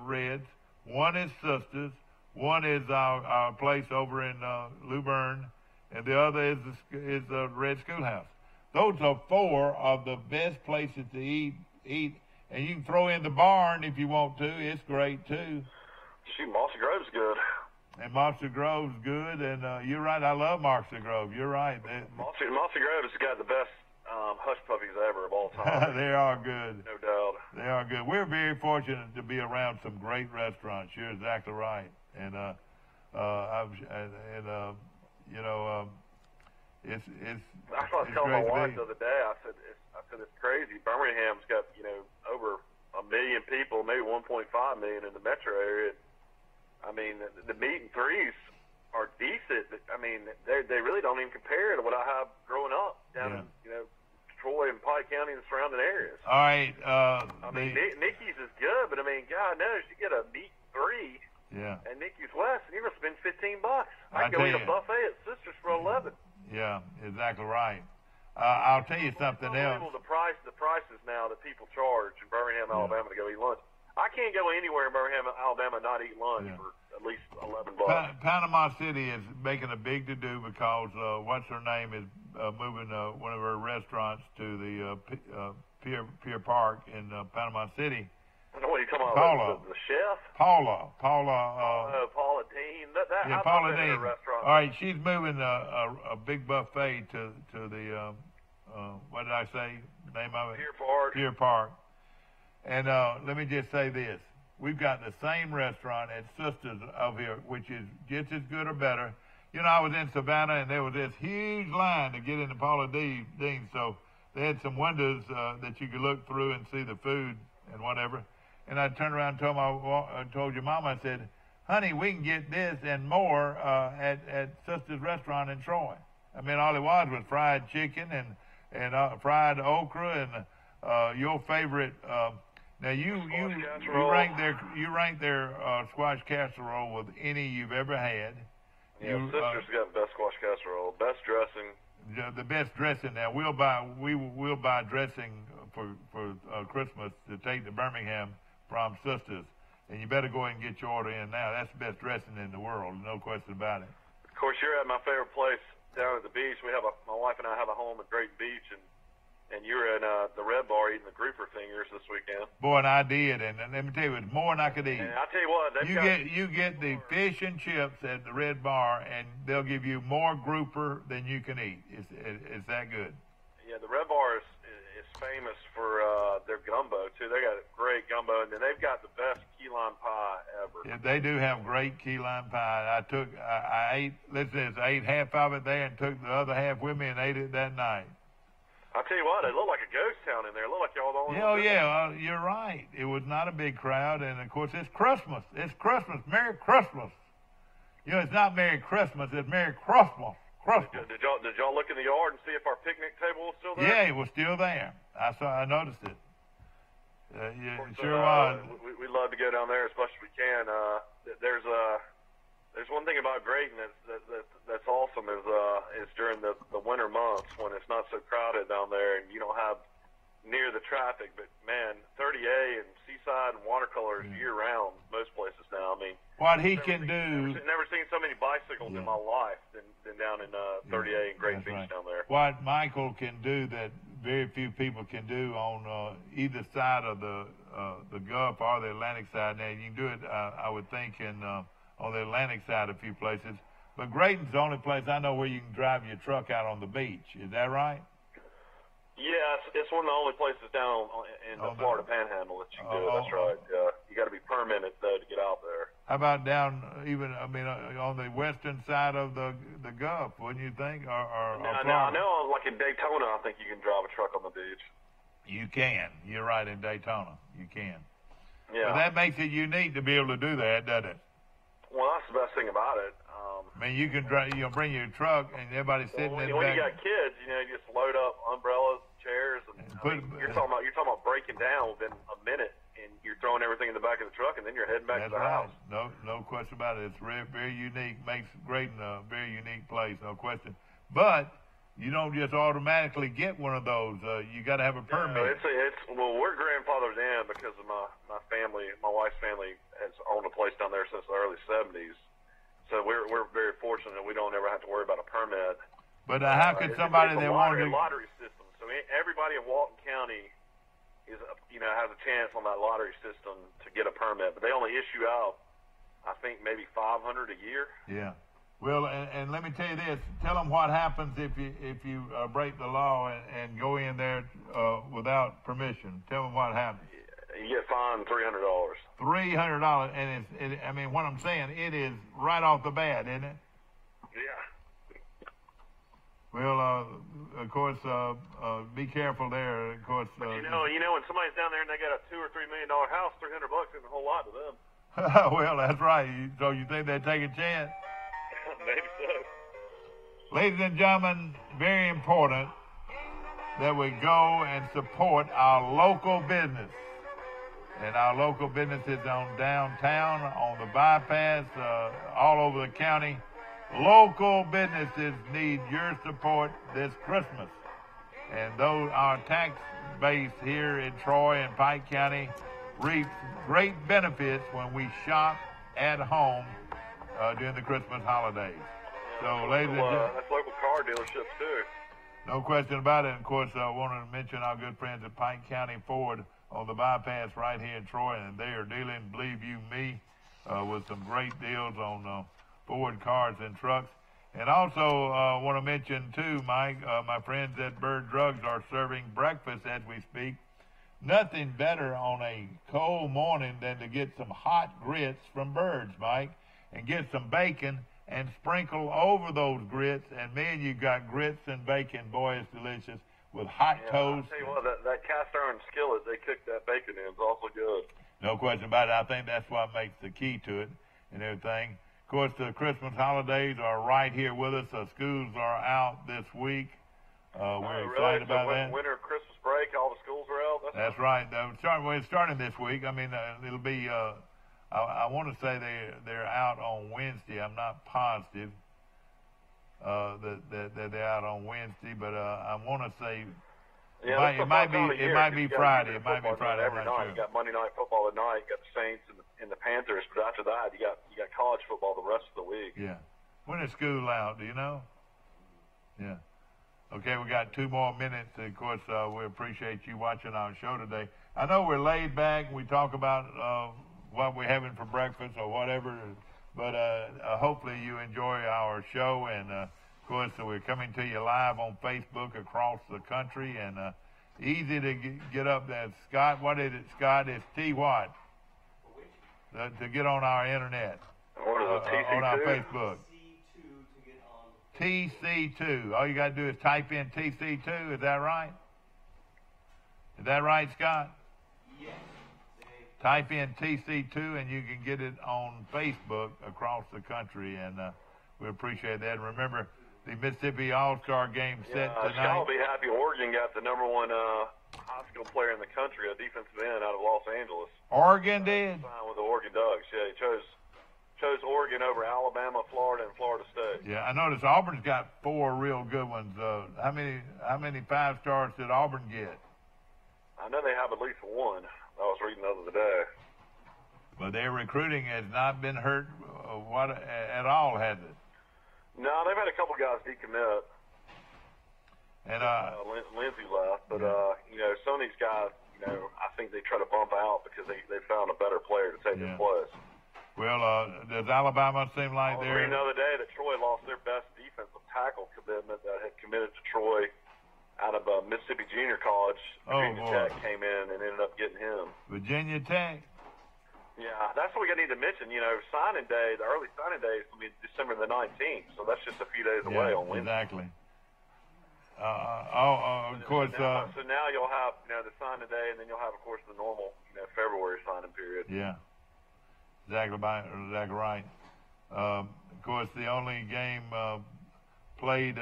Red's. One is Sisters. One is our place over in Luverne, and the other is Red Schoolhouse. Those are four of the best places to eat, and you can throw in the barn if you want to. It's great too. Mossy Grove's good. And Monster Grove's good, and you're right. I love Monster Grove. You're right. Mossy Grove's got the best hush puppies ever of all time. They are good. No doubt. They are good. We're very fortunate to be around some great restaurants. You're exactly right. And it's. I was telling my wife the other day. I said it's crazy. Birmingham's got over 1 million people, maybe 1.5 million in the metro area. I mean, the meat and threes are decent. I mean, they really don't even compare to what I have growing up down in Troy and Pike County and the surrounding areas. All right. Nikki's is good, but I mean, God knows you get a meat three. Yeah. And Nikki's West, and you're gonna spend $15. I can go eat a buffet at Sisters for 11. Yeah, exactly right. I'll tell you something else. The prices now that people charge in Birmingham, Alabama to go eat lunch. I can't go anywhere in Birmingham, Alabama and not eat lunch for at least $11. Panama City is making a big to-do because what's her name is moving one of her restaurants to the Pier Park in Panama City. I know what you're talking about. The chef? Paula Dean. Paula Dean. All right, she's moving a big buffet to the what did I say? The name of it? Pier Park. And let me just say this. We've got the same restaurant at Sisters over here, which is just as good or better. You know, I was in Savannah, and there was this huge line to get into Paula Dean. So they had some windows that you could look through and see the food and whatever. And I turned around and told your mama, I said, honey, we can get this and more at Sisters Restaurant in Troy. I mean, all it was fried chicken and fried okra and your favorite. Now you rank their squash casserole with any you've ever had. Yeah, Sisters got the best squash casserole, best dressing. The best dressing. Now we'll buy dressing for Christmas to take to Birmingham from Sisters, and you better go ahead and get your order in now. That's the best dressing in the world, no question about it. Of course, you're at my favorite place down at the beach. My wife and I have a home at Great Beach, and you're in the Red Bar eating the grouper fingers this weekend. Boy, and I did, and let me tell you, it's more than I could eat. And I tell you what, you get the fish and chips at the Red Bar, and they'll give you more grouper than you can eat. It's that good. Yeah, the Red Bar is famous for their gumbo too. They got great gumbo, and then they've got the best key lime pie ever. Yeah, they do have great key lime pie. I ate half of it there and took the other half with me and ate it that night. I tell you what, it looked like a ghost town in there. It looked like y'all the only. Oh yeah, you're right. It was not a big crowd, and of course it's Christmas. It's Christmas. Merry Christmas. You know, it's not Merry Christmas. It's Merry Christmas. Did y'all look in the yard and see if our picnic table was still there? Yeah, it was still there. I noticed it. It sure was. We love to go down there as much as we can. There's one thing about Grayton that's awesome is during the winter months when it's not so crowded down there and you don't have near the traffic. But man, 30A and Seaside and Watercolor is year round most places now. I mean, what he can do. Never seen so many bicycles in my life than down in 30A and Great Beach down there. What Michael can do that very few people can do on either side of the Gulf or the Atlantic side. Now you can do it, I would think, on the Atlantic side a few places. But Grayton's the only place I know where you can drive your truck out on the beach. Is that right? Yeah, it's one of the only places down in the Florida Panhandle that you can do it. That's right. You got to be permitted though to get out there. How about down on the western side of the Gulf? Wouldn't you think? Or I know, like in Daytona, I think you can drive a truck on the beach. You can. You're right. In Daytona, you can. Yeah. But that makes it unique to be able to do that, doesn't it? Well, that's the best thing about it. I mean, you can bring your truck and everybody's sitting in the back. When you got kids, you just load up umbrellas, chairs, and you're talking about breaking down within a minute, and you're throwing everything in the back of the truck, and then you're heading back to the house. No question about it. It's very, very unique. Makes great in a very unique place, no question. But you don't just automatically get one of those. You got to have a permit. Well, we're grandfathered in because of my family. My wife's family has owned a place down there since the early 70s. So we're very fortunate that we don't ever have to worry about a permit. But how could somebody that wanted to lottery system? So everybody in Walton County is has a chance on that lottery system to get a permit, but they only issue out, I think, maybe 500 a year. Yeah. Well, and let me tell you this: tell them what happens if you break the law and go in there without permission. Tell them what happens. You get fined $300. $300, and I mean, what I'm saying, it is right off the bat, isn't it? Yeah. Well, of course, be careful there. Of course. But when somebody's down there and they got a $2 or $3 million house, $300 isn't a whole lot to them. Well, that's right. So you think they'd take a chance? Maybe so. Ladies and gentlemen, very important that we go and support our local business. And our local businesses on downtown, on the bypass, all over the county. Local businesses need your support this Christmas. And though our tax base here in Troy and Pike County reaps great benefits when we shop at home during the Christmas holidays. So, ladies and gentlemen, that's local car dealerships too. No question about it. And of course, I wanted to mention our good friends at Pike County Ford on the bypass right here in Troy, and they are dealing, believe you me, with some great deals on Ford cars and trucks. And also want to mention too, Mike, my friends at Bird Drugs are serving breakfast as we speak. Nothing better on a cold morning than to get some hot grits from Birds, Mike, and get some bacon and sprinkle over those grits. And man, you got grits and bacon, boy, it's delicious, with hot toast. I'll tell you what, that cast iron skillet they cook that bacon in is awful good. No question about it. I think that's what makes the key to it and everything. Of course, the Christmas holidays are right here with us. Schools are out this week. We're excited about that. Winter Christmas break, all the schools are out. That's right. It's starting this week. I mean, it'll be. I want to say they're out on Wednesday. I'm not positive that they're out on Wednesday, but I want to say it might be Friday. It might be Friday. Every night you got Monday night football at night. You got the Saints and the Panthers, but after that you got college football the rest of the week. Yeah. When is school out? Do you know? Yeah. Okay, we got 2 more minutes. Of course, we appreciate you watching our show today. I know we're laid back. We talk about what we're having for breakfast or whatever, but hopefully you enjoy our show. And, of course, we're coming to you live on Facebook across the country. And easy to get up there. Scott, what is it, Scott? It's T what? To get on our internet. What is it, TC2? On our Facebook. TC2. All you got to do is type in TC2. Is that right? Is that right, Scott? Yes. Type in TC2 and you can get it on Facebook across the country, and we appreciate that. And remember, the Mississippi All-Star game set tonight. Scott will be happy Oregon got the number 1 high school player in the country, a defensive end out of Los Angeles. Oregon did? With the Oregon Ducks. Yeah, he chose Oregon over Alabama, Florida, and Florida State. Yeah, I noticed Auburn's got 4 real good ones. How many 5-stars did Auburn get? I know they have at least 1. I was reading the other day. But their recruiting has not been hurt at all, has it? No, they've had a couple guys decommit. And Lindsey left, but some of these guys, I think they try to bump out because they found a better player to take his place. Well, does Alabama seem like they're... the other day that Troy lost their best defensive tackle commitment that had committed to Troy out of Mississippi Junior College. Virginia Tech came in and ended up getting him. Virginia Tech? Yeah, that's what we got to need to mention. Signing day, the early signing day is going to be December the 19th, so that's just a few days away on Wednesday. Exactly. Of course. So now you'll have the signing day, and then you'll have, of course, the normal February signing period. Yeah. Exactly right. Of course, the only game played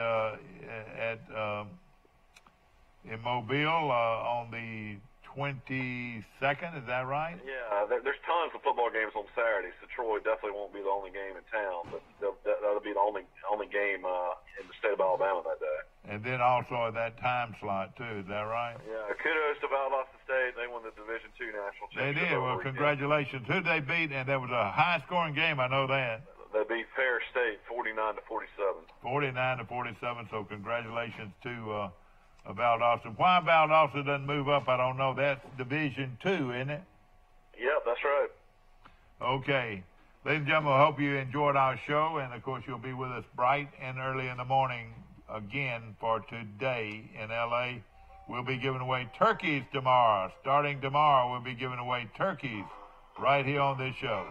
in Mobile on the 22nd. Is that right? Yeah, there's tons of football games on Saturday, so Troy definitely won't be the only game in town, but that'll be the only game in the state of Alabama that day. And then also at that time slot, too. Is that right? Yeah, kudos to Valdosta State. They won the Division II national championship. They did. Well, congratulations. Who did they beat? And that was a high-scoring game. I know that. They beat Fair State 49-47. 49-47, so congratulations to Valdosta. Why Valdosta doesn't move up, I don't know. That's Division II, isn't it? Yep, that's right. Okay. Ladies and gentlemen, I hope you enjoyed our show, and, of course, you'll be with us bright and early in the morning again for Today in L.A. We'll be giving away turkeys tomorrow. Starting tomorrow, we'll be giving away turkeys right here on this show.